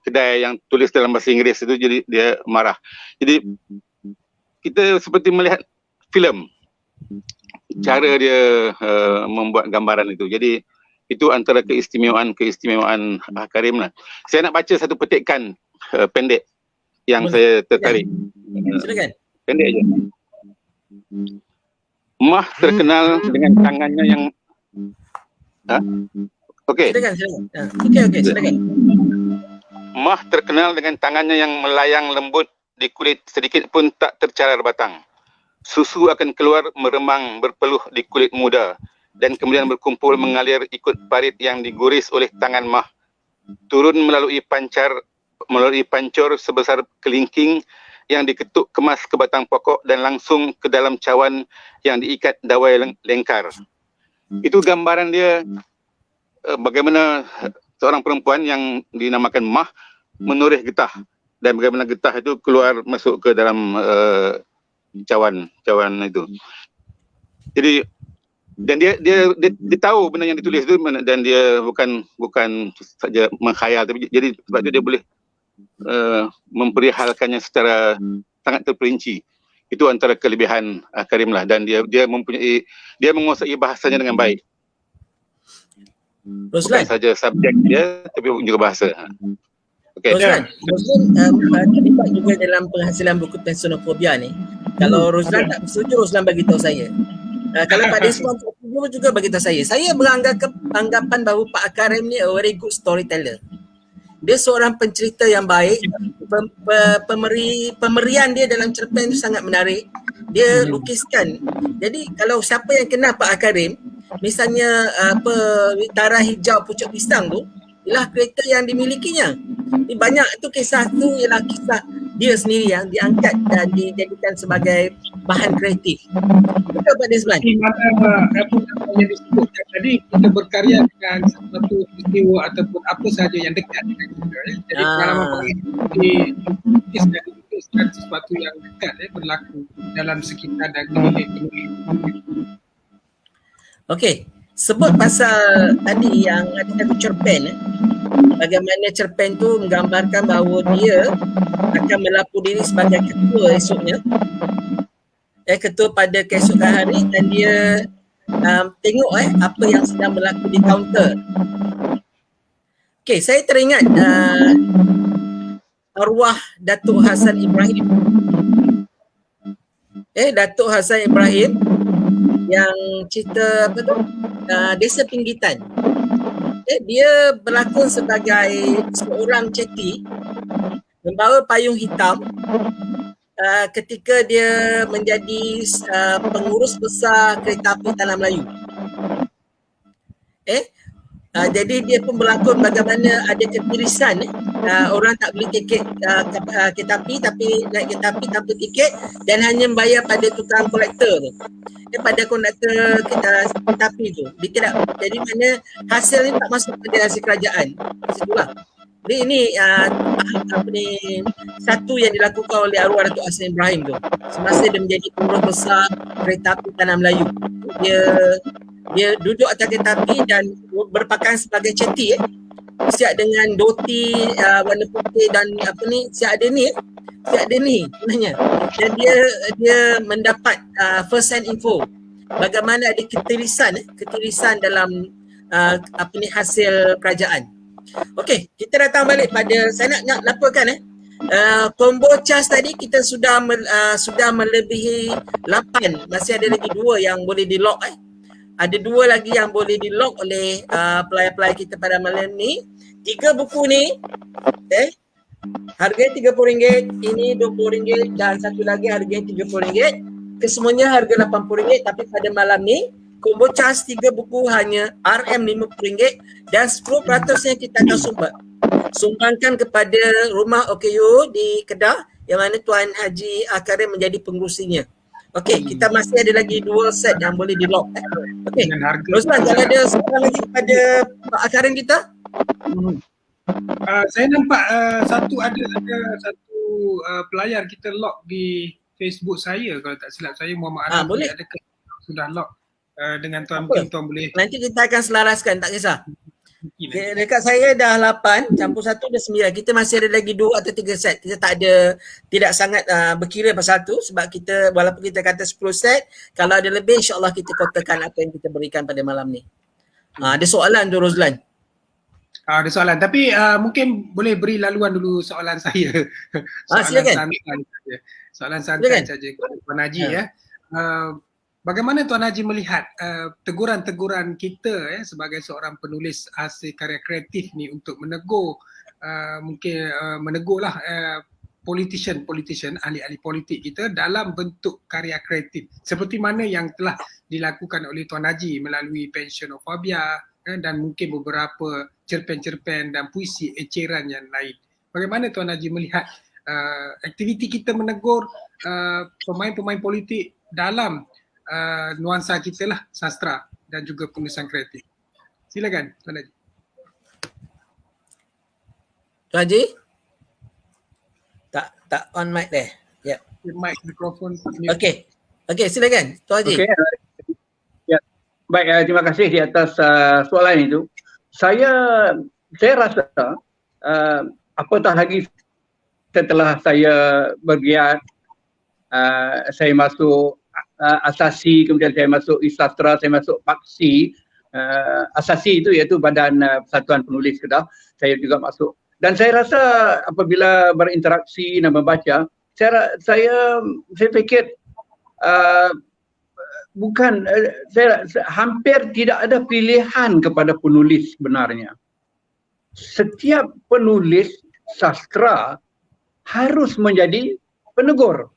kedai yang tulis dalam bahasa Inggeris itu, jadi dia marah. Jadi kita seperti melihat filem cara dia membuat gambaran itu. Jadi itu antara keistimewaan Akarim lah. Saya nak baca satu petikan pendek yang saya tertarik. Silakan. Pendek aja. Mah terkenal dengan tangannya yang Okey. Silakan. Okey, silakan. Mah terkenal dengan tangannya yang melayang lembut di kulit, sedikit pun tak tercalar batang. Susu akan keluar meremang berpeluh di kulit muda dan kemudian berkumpul mengalir ikut parit yang diguris oleh tangan Mah. Turun melalui pancor sebesar kelingking yang diketuk kemas ke batang pokok dan langsung ke dalam cawan yang diikat dawai lengkar. Itu gambaran dia bagaimana seorang perempuan yang dinamakan Mah menoreh getah dan bagaimana getah itu keluar masuk ke dalam cawan itu. Jadi dan dia tahu benda yang ditulis itu dan dia bukan saja menghayal, tapi jadi sebab itu dia boleh memperihalkannya secara sangat terperinci. Itu antara kelebihan Karim lah, dan dia menguasai bahasanya dengan baik. Bukan saja subjek dia tapi juga bahasa. Okey. Rozlan terlibat juga dalam penghasilan buku Pensionopobia ni. Kalau Rozlan tak setuju, Rozlan bagi tahu saya. Kalau Pak Desmond tak setuju juga bagi tahu saya. Saya beranggapan bahawa Pak Karim ni a very good storyteller. Dia seorang pencerita yang baik. Pemerian dia dalam cerpen itu sangat menarik. Dia lukiskan. Jadi kalau siapa yang kenal Pak Karim, misalnya Tara Hijau Pucuk Pisang tu, ialah kereta yang dimilikinya. Ini banyak tu kisah tu ialah kisah dia sendiri yang diangkat dan dijadikan sebagai bahan kreatif. Betul Pak Desmond? Apa yang disebutkan tadi, kita berkarya dengan satu peristiwa ataupun apa sahaja yang dekat dengan kita. Jadi pengalaman dilukis dan dilukiskan sesuatu yang dekat berlaku dalam sekitar dan keliling. Okey, sebut pasal tadi yang ada satu cerpen. Bagaimana cerpen tu menggambarkan bahawa dia akan melapu diri sebagai ketua esoknya. Ketua pada keesokan hari, dan dia tengok apa yang sedang berlaku di kaunter. Okey, saya teringat arwah Datuk Hassan Ibrahim. Datuk Hassan Ibrahim yang cerita apa tu? Desa Pinggitan. Dia berlakon sebagai seorang ceti membawa payung hitam ketika dia menjadi pengurus besar kereta api Tanah Melayu. Jadi dia pun berlakon bagaimana ada ketirisan, orang tak beli tiket kereta api tapi naik kereta api tanpa tiket dan hanya membayar pada tukang kolektor tu. Pada konduktor kereta api tu. Dia tidak, jadi mana hasil ni tak masuk pada hasil kerajaan. Situlah. Jadi ini satu yang dilakukan oleh arwah Datuk Hassan Ibrahim tu. Semasa dia menjadi pengurus besar kereta api Tanah Melayu. Dia duduk atas kereta api dan berpakaian sebagai ceti siap dengan doti warna putih dan siap ada ni sebenarnya. Dan dia mendapat first hand info bagaimana ada ketirisan dalam hasil kerajaan. Okey, kita datang balik pada saya nak laporkan combo charge tadi kita sudah melebihi 8, masih ada lagi 2 yang boleh di lock Ada 2 lagi yang boleh di lock oleh pelai-pelai kita pada malam ni. 3 buku ni harga RM30, ini RM20 dan satu lagi harga RM30. Kesemuanya harga RM80, tapi pada malam ni combo charge 3 buku hanya RM50 dan 10% kita akan sumbangkan kepada rumah OKU di Kedah yang mana Tuan Haji Karim menjadi pengurusinya. Okey, kita masih ada lagi 2 set yang boleh di lock. Okey, Rozlan, kalau ada soalan lagi kepada Pak Karim kita? Saya nampak satu pelayar kita lock di Facebook saya, kalau tak silap saya, Muhammad Arif. Boleh. Adakah sudah lock dengan tuan, mungkin tuan boleh. Nanti kita akan selaraskan, tak kisah. Dekat saya dah 8, campur 1 dah 9. Kita masih ada lagi 2 atau 3 set. Kita tidak sangat berkira pasal tu, sebab kita walaupun kita kata 10 set, kalau ada lebih insya-Allah kita kotakan apa yang kita berikan pada malam ni. Ada soalan tu Rozlan? Ada soalan, tapi mungkin boleh beri laluan dulu soalan saya. Silakan. Soalan santai saja kepada Tuan Haji bagaimana Tuan Haji melihat teguran-teguran kita sebagai seorang penulis hasil karya kreatif ni untuk menegur mungkin menegurlah politician, ahli-ahli politik kita dalam bentuk karya kreatif seperti mana yang telah dilakukan oleh Tuan Haji melalui Pensionofobia dan mungkin beberapa cerpen-cerpen dan puisi eceran yang lain. Bagaimana Tuan Haji melihat aktiviti kita menegur pemain-pemain politik dalam nuansa kita lah, sastra dan juga penulisan kreatif? Silakan Tuan Haji. Tuan Haji? Tak on mic deh. Ya. Mic, mikrofon. Okey. Okey, silakan Tuan Haji. Okey. Ya. Baik, terima kasih di atas soalan itu. Saya rasa apatah lagi setelah saya bergiat, saya masuk Asasi, kemudian saya masuk Isastra, saya masuk Paksi. Asasi itu iaitu Badan Persatuan Penulis Kedah, saya juga masuk. Dan saya rasa apabila berinteraksi dan membaca, saya fikir hampir tidak ada pilihan kepada penulis sebenarnya. Setiap penulis sastra harus menjadi penegur.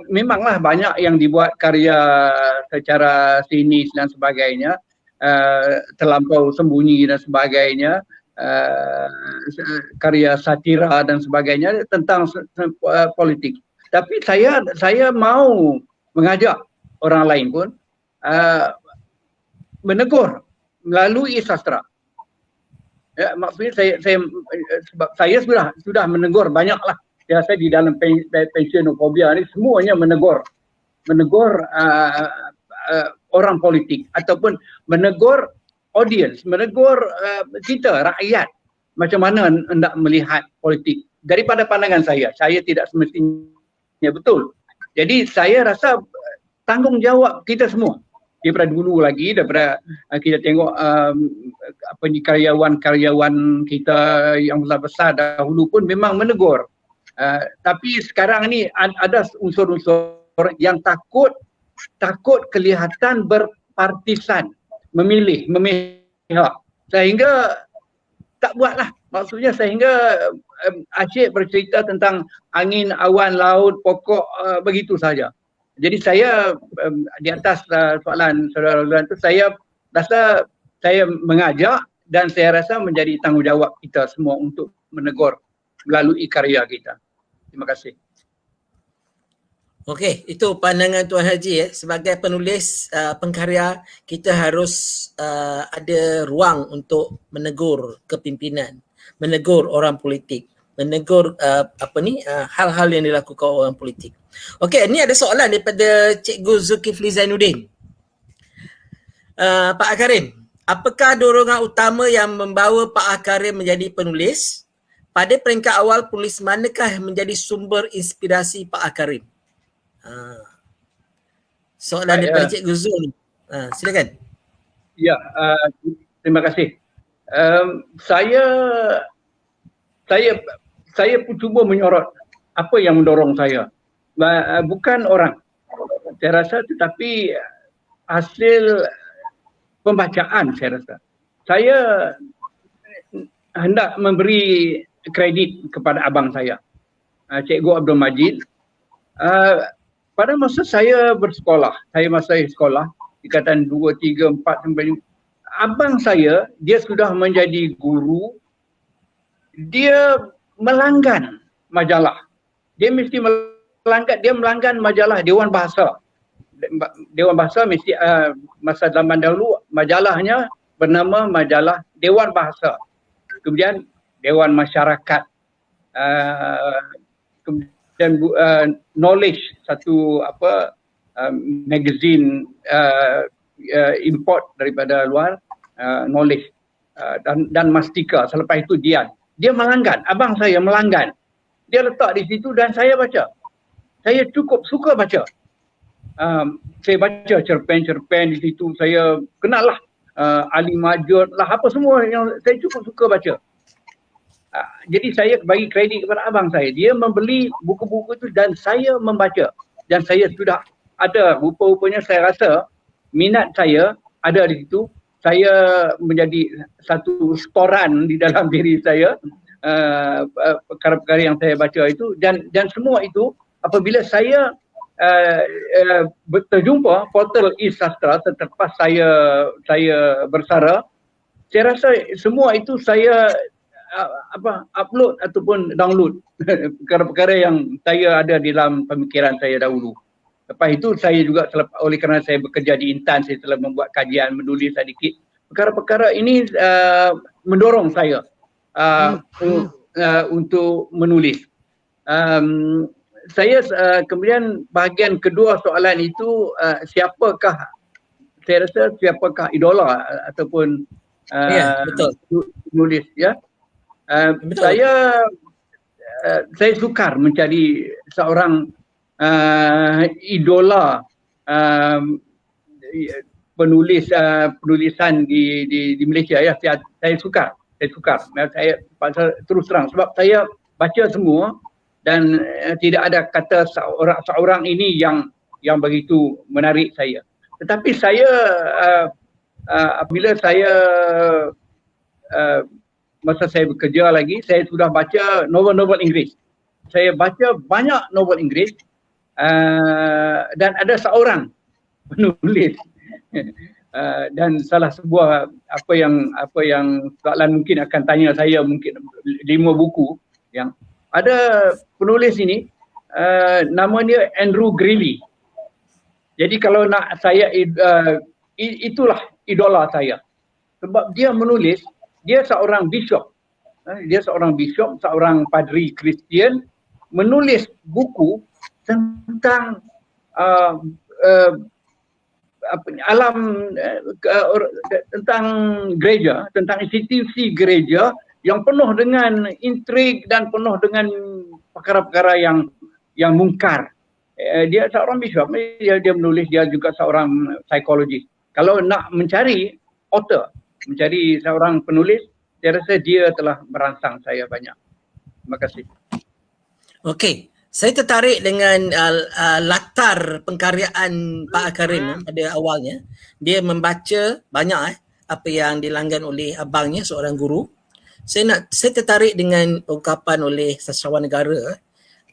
Memanglah banyak yang dibuat karya secara sinis dan sebagainya, terlampau sembunyi dan sebagainya, karya satira dan sebagainya tentang politik. Tapi saya mau mengajak orang lain pun menegur melalui sastra. Ya, maksudnya saya sudah menegur banyaklah. Ya, saya di dalam Pensionofobia ni semuanya menegur orang politik ataupun menegur audience, menegur kita rakyat macam mana hendak melihat politik daripada pandangan saya. Saya tidak semestinya betul. Jadi saya rasa tanggungjawab kita semua daripada dulu lagi, daripada kita tengok karyawan-karyawan kita yang besar dahulu pun memang menegur. Tapi sekarang ni ada unsur-unsur yang takut kelihatan berpartisan, memihak, sehingga tak buatlah. Maksudnya sehingga asyik bercerita tentang angin, awan, laut, pokok begitu saja. Jadi saya di atas soalan saudara Rozlan itu, saya rasa saya mengajak dan saya rasa menjadi tanggungjawab kita semua untuk menegur melalui karya kita. Terima kasih. Okey, itu pandangan Tuan Haji. Sebagai penulis pengkarya, kita harus ada ruang untuk menegur kepimpinan, menegur orang politik, menegur hal-hal yang dilakukan orang politik. Okey, ni ada soalan daripada Cikgu Zulkifli Zainuddin. Pak Akarim, apakah dorongan utama yang membawa Pak Akarim menjadi penulis? Pada peringkat awal, penulis manakah menjadi sumber inspirasi Pak Akarim? Soalan daripada Cikgu Zul. Silakan. Ya, terima kasih. Saya pun cuba menyorot apa yang mendorong saya. Bukan orang, saya rasa, tetapi hasil pembacaan saya rasa. Saya hendak memberi kredit kepada abang saya, Cikgu Abdul Majid. Pada masa saya bersekolah, saya sekolah, tingkatan 2, 3, 4 sampai 5, abang saya, dia sudah menjadi guru, dia melanggan majalah. Dia mesti melanggan majalah Dewan Bahasa. Dewan Bahasa mesti masa zaman dahulu majalahnya bernama majalah Dewan Bahasa. Kemudian Dewan Masyarakat, kemudian Knowledge, satu magazine import daripada luar, Knowledge, dan Mastika. Selepas itu dia melanggan, abang saya melanggan. Dia letak di situ dan saya baca. Saya cukup suka baca. Saya baca cerpen-cerpen di situ, saya kenal lah Ali Majud lah, apa semua yang saya cukup suka baca. Jadi saya bagi kredit kepada abang saya. Dia membeli buku-buku itu dan saya membaca. Dan saya sudah ada, rupa-rupanya saya rasa minat saya ada di situ. saya menjadi satu storan di dalam diri saya, perkara-perkara yang saya baca itu, dan semua itu apabila saya terjumpa portal eSastra selepas saya bersara, saya rasa semua itu saya upload ataupun download perkara-perkara yang saya ada di dalam pemikiran saya dahulu. Lepas itu saya juga oleh kerana saya bekerja di Intan, saya telah membuat kajian, menulis sedikit. Perkara-perkara ini mendorong saya untuk menulis. Saya kemudian bahagian kedua soalan itu, siapakah idola ataupun betul. penulis, ya. Betul. Saya sukar mencari seorang idola penulisan di Malaysia, ya. Saya sukar. Saya terus terang sebab saya baca semua dan tidak ada kata seorang ini yang begitu menarik saya. Tetapi saya apabila saya masa saya bekerja lagi, saya sudah baca novel-novel Inggeris. Saya baca banyak novel Inggeris. Dan ada seorang penulis dan salah sebuah apa yang soalan mungkin akan tanya saya, mungkin 5 buku yang ada penulis ini, nama dia Andrew Greeley. Jadi kalau nak saya itulah idola saya sebab dia menulis, dia seorang bishop, seorang padri Kristian, menulis buku tentang alam, tentang gereja, tentang institusi gereja yang penuh dengan intrik dan penuh dengan perkara-perkara yang mungkar. Dia seorang bishop, dia menulis, dia juga seorang psikologis. Kalau nak mencari author, mencari seorang penulis, saya rasa dia telah merangsang saya banyak. Terima kasih. Okey. Saya tertarik dengan latar pengkaryaan Pak Akarim pada awalnya. Dia membaca banyak apa yang dilanggan oleh abangnya, seorang guru. Saya tertarik dengan ungkapan oleh sastrawan negara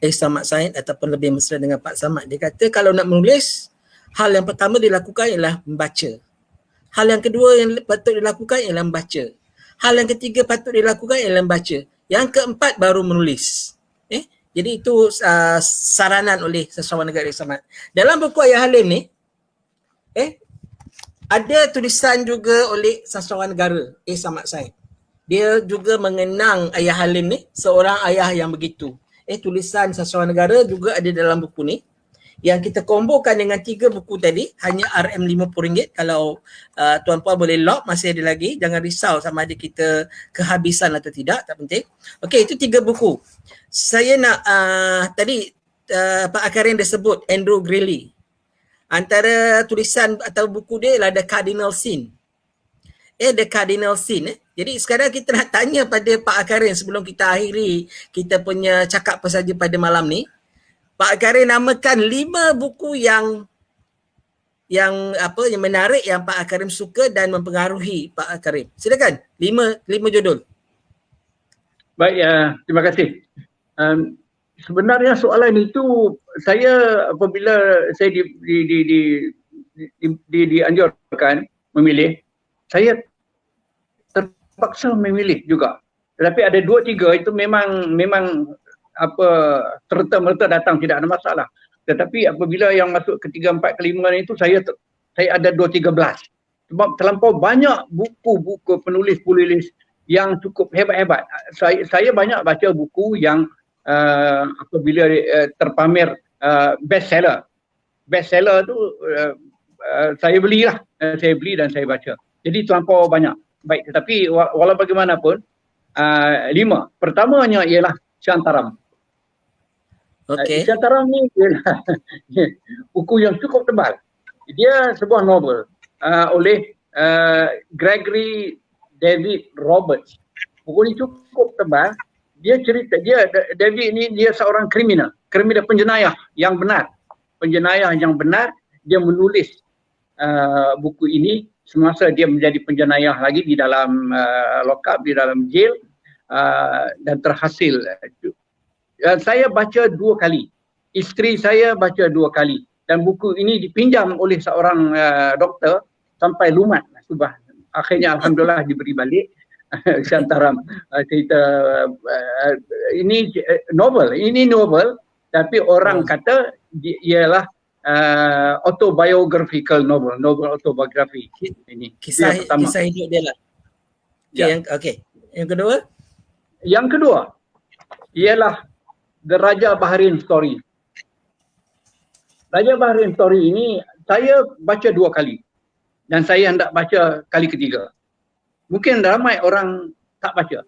Samad Said ataupun lebih mesra dengan Pak Samad. Dia kata kalau nak menulis, hal yang pertama dilakukan ialah membaca. Hal yang kedua yang patut dilakukan ialah membaca. Hal yang ketiga patut dilakukan ialah membaca. Yang keempat baru menulis. Jadi itu saranan oleh sastrawan negara Samad. Dalam buku Ayah Halim ni, ada tulisan juga oleh sastrawan negara Samad Said. Dia juga mengenang Ayah Halim ni, seorang ayah yang begitu. Tulisan sastrawan negara juga ada dalam buku ni. Yang kita kombokan dengan 3 buku tadi, hanya RM50. Kalau tuan-puan boleh lock, masih ada lagi. Jangan risau sama ada kita kehabisan atau tidak, tak penting. Okey, itu 3 buku. Saya nak, tadi Pak Akarim dah sebut Andrew Greeley. Antara tulisan atau buku dia adalah The Cardinal Sin. The Cardinal Sin. Jadi sekarang kita nak tanya pada Pak Akarim sebelum kita akhiri kita punya cakap saja pada malam ni. Pak Akarim namakan 5 buku yang menarik, yang Pak Akarim suka dan mempengaruhi Pak Akarim. Silakan, 5 judul. Baik, terima kasih. Sebenarnya soalan itu saya apabila saya dianjurkan memilih, saya terpaksa memilih juga. Tetapi ada 2-3 itu memang serta-merta datang, tidak ada masalah. Tetapi apabila yang masuk ke 3, 4, ke 5 itu saya ada 2-13. Sebab terlampau banyak buku-buku penulis-penulis yang cukup hebat-hebat. Saya banyak baca buku yang apabila terpamer bestseller. Bestseller tu saya belilah. Saya beli dan saya baca. Jadi terlampau banyak. Baik, tetapi walau bagaimanapun 5. Pertamanya ialah Shantaram. Shantaram ni ialah buku yang cukup tebal. Dia sebuah novel oleh Gregory David Roberts. Buku ni cukup tebal. Dia cerita, David ni dia seorang kriminal penjenayah yang benar. Dia menulis buku ini semasa dia menjadi penjenayah lagi di dalam lock-up, di dalam jail, dan terhasil. Saya baca 2 kali. Isteri saya baca 2 kali. Dan buku ini dipinjam oleh seorang doktor sampai lumat. Akhirnya alhamdulillah diberi balik. Shantaram cerita ini novel, tapi orang kata ialah autobiographical novel autobiografi. Ini Kisah pertama. kisah hidup dia lah. Ya. Yang kedua? Yang kedua ialah The Raja Bahrain Story. Raja Bahrain Story ini saya baca 2 kali dan saya hendak baca kali ketiga. Mungkin ramai orang tak baca.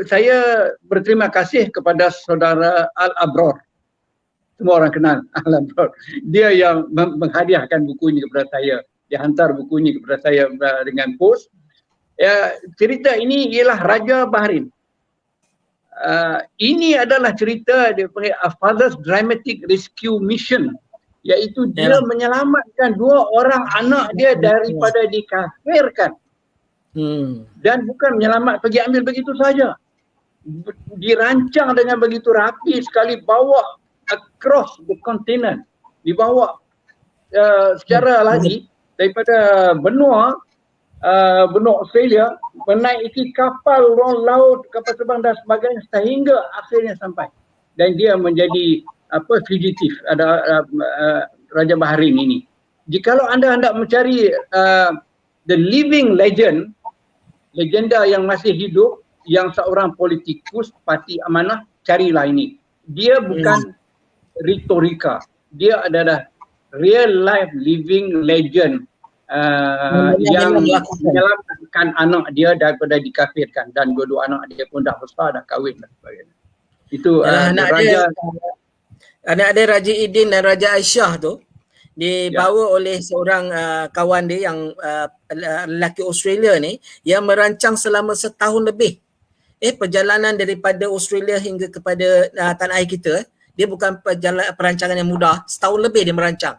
Saya berterima kasih kepada saudara Al-Abror. Semua orang kenal Al-Abror. Dia yang menghadiahkan buku ini kepada saya. Dia hantar buku ini kepada saya dengan pos. Cerita ini ialah Raja Bahrain. Ini adalah cerita dia panggil A Father's Dramatic Rescue Mission, iaitu dia menyelamatkan 2 orang anak dia daripada dikafirkan. Dan bukan menyelamat pergi ambil begitu saja, dirancang dengan begitu rapi sekali, bawa across the continent, dibawa secara lagi daripada benua Australia, menaiki kapal ruang laut, kapal terbang dan sebagainya sehingga akhirnya sampai. Dan dia menjadi fugitif, ada Raja Bahrain ini. Jikalau anda hendak mencari the living legenda yang masih hidup, yang seorang politikus parti amanah, carilah ini. Dia bukan retorika, dia adalah real life living legend yang menyelamatkan anak dia daripada dikafirkan, dan 2 anak dia pun dah besar, dah kahwin dan sebagainya. Itu anak dia Raja Idin dan Raja Aisyah tu dibawa oleh seorang kawan dia yang lelaki Australia ni, yang merancang selama setahun lebih perjalanan daripada Australia hingga kepada tanah air kita. Dia bukan perancangan yang mudah, setahun lebih dia merancang.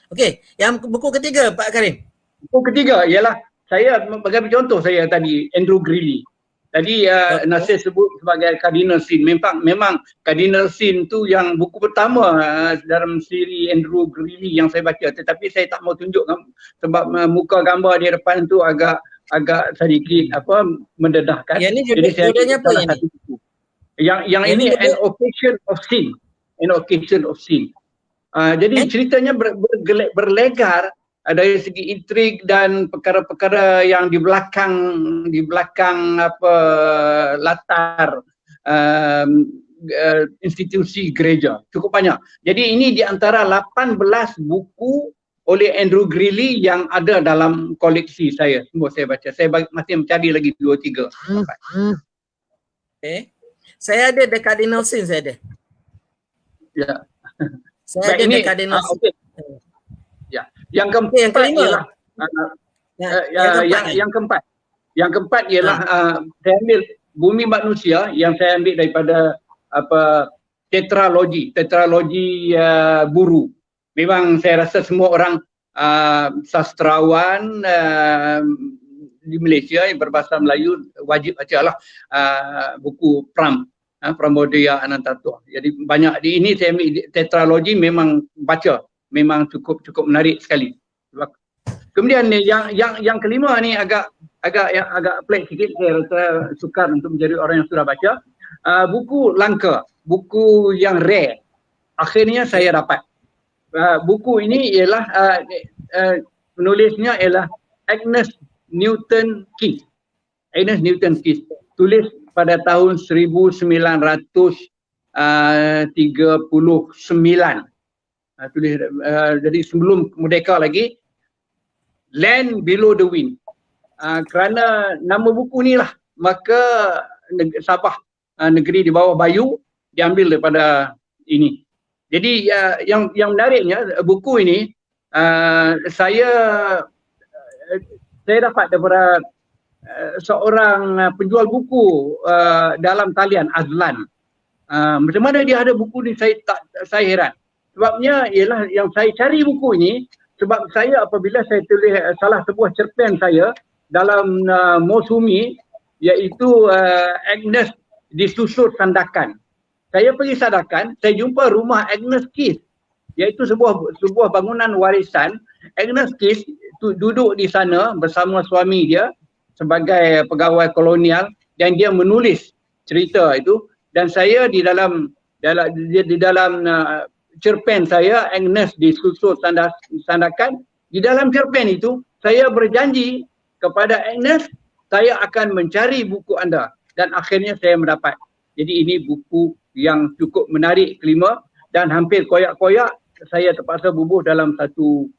Okey, yang buku ketiga Pak Karim. Buku ketiga ialah, saya bagi contoh saya tadi, Andrew Greeley. Tadi Nasir sebut sebagai Cardinal Sin. Memang Cardinal Sin tu yang buku pertama dalam siri Andrew Greeley yang saya baca, tetapi saya tak mau tunjuk sebab muka gambar di depan tu agak sedikit mendedahkan. Yang ni judulnya apa ini? Yang ini An Occasion of Sin. An Occasion of Sin. Jadi ceritanya berlegar dari segi intrik dan perkara-perkara yang di belakang latar institusi gereja, cukup banyak. Jadi ini di antara 18 buku oleh Andrew Greeley yang ada dalam koleksi saya. Semua saya baca. Saya masih mencari lagi 2-3. Saya ada The Cardinal Sin, saya ada. Ya. Saya ada The Cardinal Sin. Ya. Yang keempat ialah yang keempat ialah saya ambil Bumi Manusia, yang saya ambil daripada tetralogi Buru. Memang saya rasa semua orang sastrawan di Malaysia yang berbahasa Melayu wajib bacalah buku Pramoedya Anantatua. Jadi banyak di ini saya ambil tetralogi, memang baca, memang cukup menarik sekali. Kemudian yang kelima ni agak pelik sikit, saya rasa sukar untuk menjadi orang yang sudah baca. Buku langka, buku yang rare, akhirnya saya dapat. Buku ini ialah penulisnya ialah Agnes Newton Keith. Agnes Newton Keith tulis pada tahun 1939. Tulis jadi sebelum merdeka lagi, Land Below the Wind. Kerana nama buku ni lah, maka Sabah, negeri di bawah bayu, diambil daripada ini. Jadi yang menariknya, buku ini saya dapat daripada seorang penjual buku dalam talian, Azlan. Macam mana dia ada buku ni, saya heran. Sebabnya ialah yang saya cari buku ini Sebab saya apabila saya tulis salah sebuah cerpen saya dalam Mosumi, iaitu Agnes di Susur Sandakan. Saya pergi Sandakan, saya jumpa rumah Agnes Keith, iaitu sebuah bangunan warisan. Agnes Keith duduk di sana bersama suami dia sebagai pegawai kolonial, dan dia menulis cerita itu, dan saya di dalam cerpen saya Agnes di Susur Sandakan, di dalam cerpen itu saya berjanji kepada Agnes saya akan mencari buku anda, dan akhirnya saya mendapat. Jadi ini buku yang cukup menarik kelima, dan hampir koyak-koyak saya terpaksa bubuh dalam satu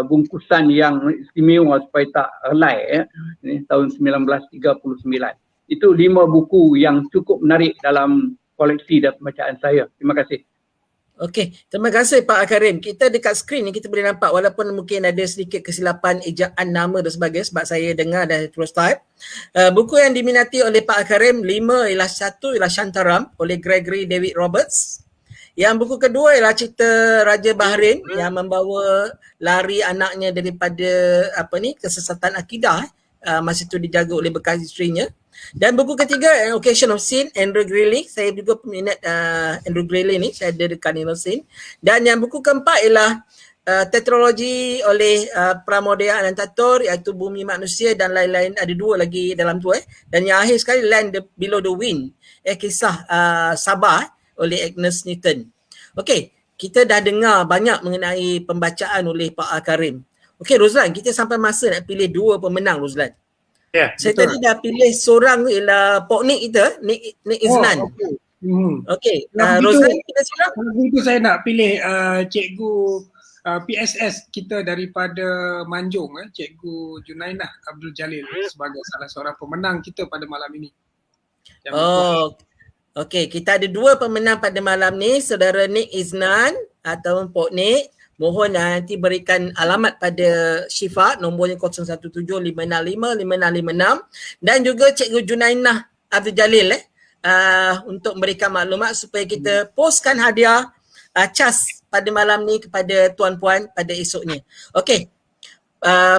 bungkusan yang istimewa supaya tak relai ini tahun 1939. Itu 5 buku yang cukup menarik dalam koleksi dan pembacaan saya. Terima kasih. Okey, terima kasih Pak Karim. Kita dekat skrin ni kita boleh nampak walaupun mungkin ada sedikit kesilapan ejaan nama dan sebagainya sebab saya dengar dan terus type. Buku yang diminati oleh Pak Karim 5 ialah 1 ialah Shantaram oleh Gregory David Roberts. Yang buku kedua ialah cerita Raja Bahrain yang membawa lari anaknya daripada kesesatan akidah masa itu dijaga oleh bekas isterinya. Dan buku ketiga Occasion of Sin, Andrew Greeley. Saya juga peminat Andrew Greeley ni, saya ada dekat Occasion of Sin. Dan yang buku keempat ialah Tetralogi oleh Pramodaya Anantatur, iaitu Bumi Manusia dan lain-lain, ada 2 lagi dalam tu Dan yang akhir sekali Land Below the Wind, kisah Sabah oleh Agnes Newton. Okey, kita dah dengar banyak mengenai pembacaan oleh Pak Karim. Okey Rozlan, kita sampai masa nak pilih 2 pemenang Rozlan. Ya, Saya betul. tadi dah pilih seorang ialah Pok Nick kita, Nick Iznan. Okey, Rozlan kita siap? Kalau begitu saya nak pilih cikgu PSS kita daripada Manjung, cikgu Junainah Abdul Jalil sebagai salah seorang pemenang kita pada malam ini. Okey, kita ada 2 pemenang pada malam ni, saudara Nick Iznan atau Pok Nick. Mohon nanti berikan alamat pada Syifa, nombornya 0175655656, dan juga Cikgu Junainah Abdul Jalil untuk memberikan maklumat supaya kita postkan hadiah cas pada malam ni kepada tuan-puan pada esoknya. Okey,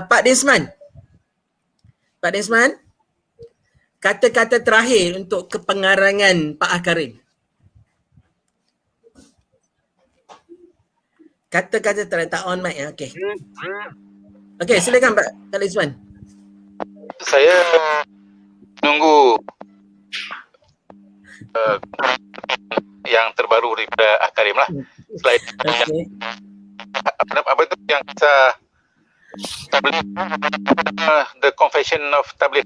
Pak Desmond, kata-kata terakhir untuk kepengarangan Pak Karim. Kata-kata tak on mic ya. Okey. Okey, silakan Pak Desmond. Saya menunggu yang terbaru daripada Karim lah. Selain apa tu yang kita Tabligh, The Confession of Tabligh.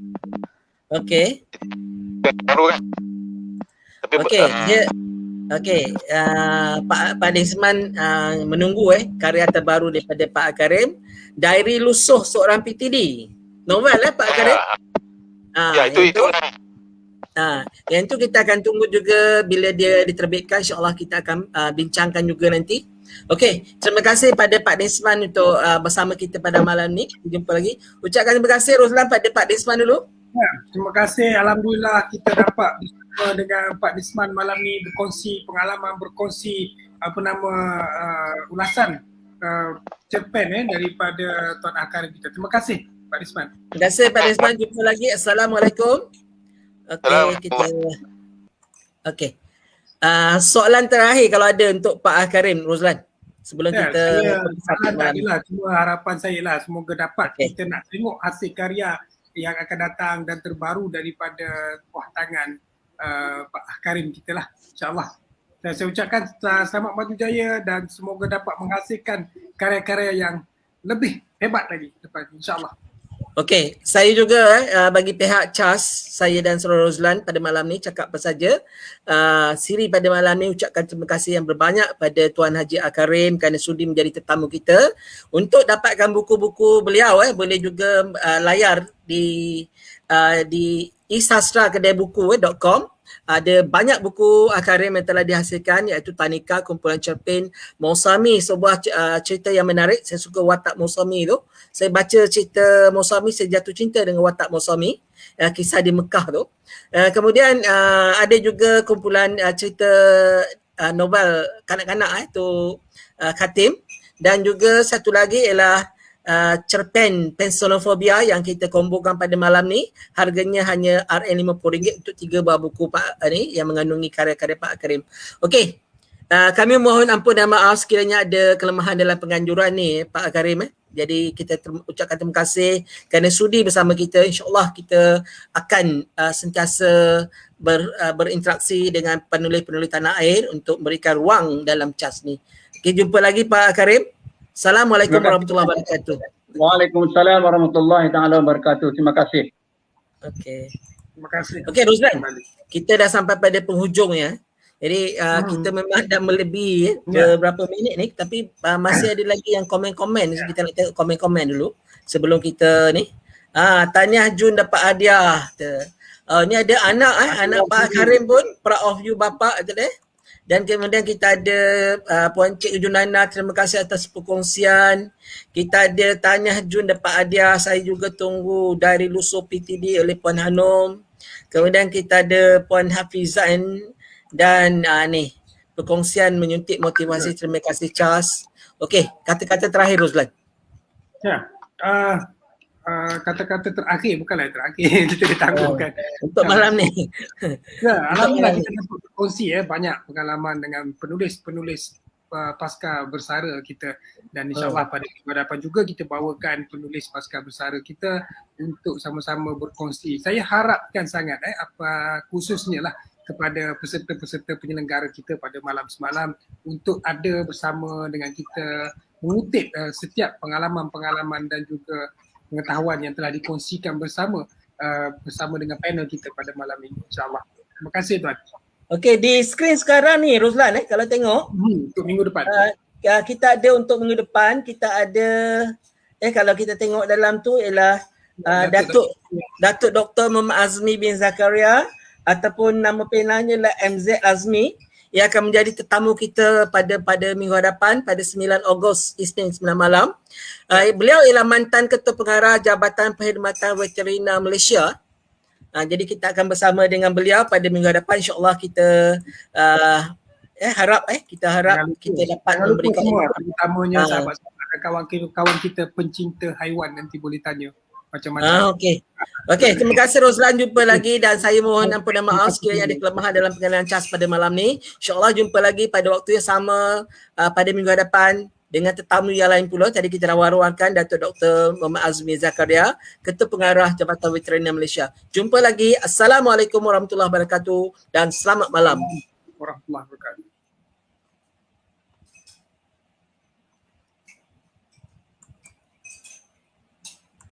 Okey. Baru kan? Tapi Pak Desmond menunggu karya terbaru daripada Pak Karim, Diary Lusuh Seorang PTD. Novel Pak Karim? Itu. Yang tu kita akan tunggu juga bila dia diterbitkan, insya-Allah kita akan bincangkan juga nanti. Okey, terima kasih pada Pak Desmond untuk bersama kita pada malam ni. Kita jumpa lagi. Ucapkan terima kasih Rozlan pada Pak Desmond dulu. Ya, terima kasih. Alhamdulillah kita dapat bersama dengan Pak Desmond malam ni berkongsi pengalaman, berkongsi ulasan cerpen daripada Tuan Karim kita. Terima kasih Pak Desmond. Terima kasih Pak Desmond. Jumpa lagi. Assalamualaikum. Okey. Soalan terakhir kalau ada untuk Pak Karim, Rozlan, sebelum kita soalan tak adalah, cuma harapan saya lah semoga dapat kita nak tengok hasil karya yang akan datang dan terbaru daripada buah tangan Pak Karim kita lah, insyaAllah. Saya ucapkan selamat maju jaya dan semoga dapat menghasilkan karya-karya yang lebih hebat lagi depan, insyaAllah. Okey, saya juga bagi pihak CHAS, saya dan Saudara Rozlan pada malam ni cakap apa saja. Siri pada malam ni ucapkan terima kasih yang berbanyak pada Tuan Haji Karim kerana sudi menjadi tetamu kita. Untuk dapatkan buku-buku beliau boleh juga layar di isastra.kedaibuku.com. Ada banyak buku Karim yang telah dihasilkan, iaitu Tanika, kumpulan cerpen, Mausami, sebuah cerita yang menarik. Saya suka watak Mausami tu. Saya baca cerita Mausami, saya jatuh cinta dengan watak Mausami, kisah di Mekah tu. Kemudian ada juga kumpulan cerita novel kanak-kanak tu Khatim. Dan juga satu lagi ialah cerpen Pensilophobia yang kita kombokan pada malam ni. Harganya hanya RM50 untuk 3 buah buku Pak ni yang mengandungi karya-karya Pak Karim. Okey. Kami mohon ampun dan maaf sekiranya ada kelemahan dalam penganjuran ni Pak Karim. Jadi kita ucapkan terima kasih kerana sudi bersama kita. InsyaAllah kita akan sentiasa berinteraksi dengan penulis-penulis tanah air untuk memberikan ruang dalam CHAS ni. Okay, jumpa lagi Pak Karim. Assalamualaikum warahmatullahi wabarakatuh. Waalaikumsalam warahmatullahi taala wabarakatuh. Terima kasih. Okey. Terima kasih. Okey Roslan, kita dah sampai pada penghujung ya. Jadi kita memang dah melebihi beberapa minit ni, tapi masih ada lagi yang komen-komen. Kita nak tengok komen-komen dulu sebelum kita ni. Tahniah Jun dapat hadiah. Ni ada anak Pak Karim pun, proud of you bapak tu deh. Dan kemudian kita ada Puan Cik Junana, terima kasih atas perkongsian. Kita ada tahniah Jun dapat hadiah, saya juga tunggu dari Luso PTD oleh Puan Hanum. Kemudian kita ada Puan Hafizan dan ni perkongsian menyuntik motivasi, terima kasih Charles. Okey, kata-kata terakhir Roslan. Ya, kata-kata terakhir bukanlah terakhir, kita ditangguhkan. Untuk malam ni. Ya, alhamdulillah kita dapat berkongsi banyak pengalaman dengan penulis-penulis pasca bersara kita, dan insyaAllah pada minggu hadapan juga kita bawakan penulis pasca bersara kita untuk sama-sama berkongsi. Saya harapkan sangat khususnya lah kepada peserta-peserta penyelenggara kita pada malam semalam untuk ada bersama dengan kita mengutip setiap pengalaman-pengalaman dan juga pengetahuan yang telah dikongsikan bersama dengan panel kita pada malam ini, insyaAllah. Terima kasih Tuan. Okey, di skrin sekarang ni Roslan kalau tengok untuk minggu depan kita ada untuk minggu depan, kita ada kalau kita tengok dalam tu ialah Datuk Dr. Muhammad Azmi bin Zakaria ataupun nama penanya lah MZ Azmi, yang akan menjadi tetamu kita pada minggu hadapan pada 9 Ogos Isnin 9 malam. Beliau ialah mantan Ketua Pengarah Jabatan Perkhidmatan Veterina Malaysia. Jadi kita akan bersama dengan beliau pada minggu hadapan, insya-Allah kita harap kita dapat memberikan utamanya sahabat-sahabat dan kawan-kawan kita pencinta haiwan nanti boleh tanya macam-macam. Okey, terima kasih Roslan, jumpa lagi dan saya mohon ampun dan maaf sekiranya ada kelemahan dalam pengenalan CHAS pada malam ni. InsyaAllah jumpa lagi pada waktu yang sama pada minggu hadapan dengan tetamu yang lain pula. Tadi kita dah war-warkan Datuk Dr. Muhammad Azmi Zakaria, Ketua Pengarah Jabatan Veterina Malaysia. Jumpa lagi. Assalamualaikum warahmatullahi wabarakatuh dan selamat malam. Warahmatullahi wabarakatuh.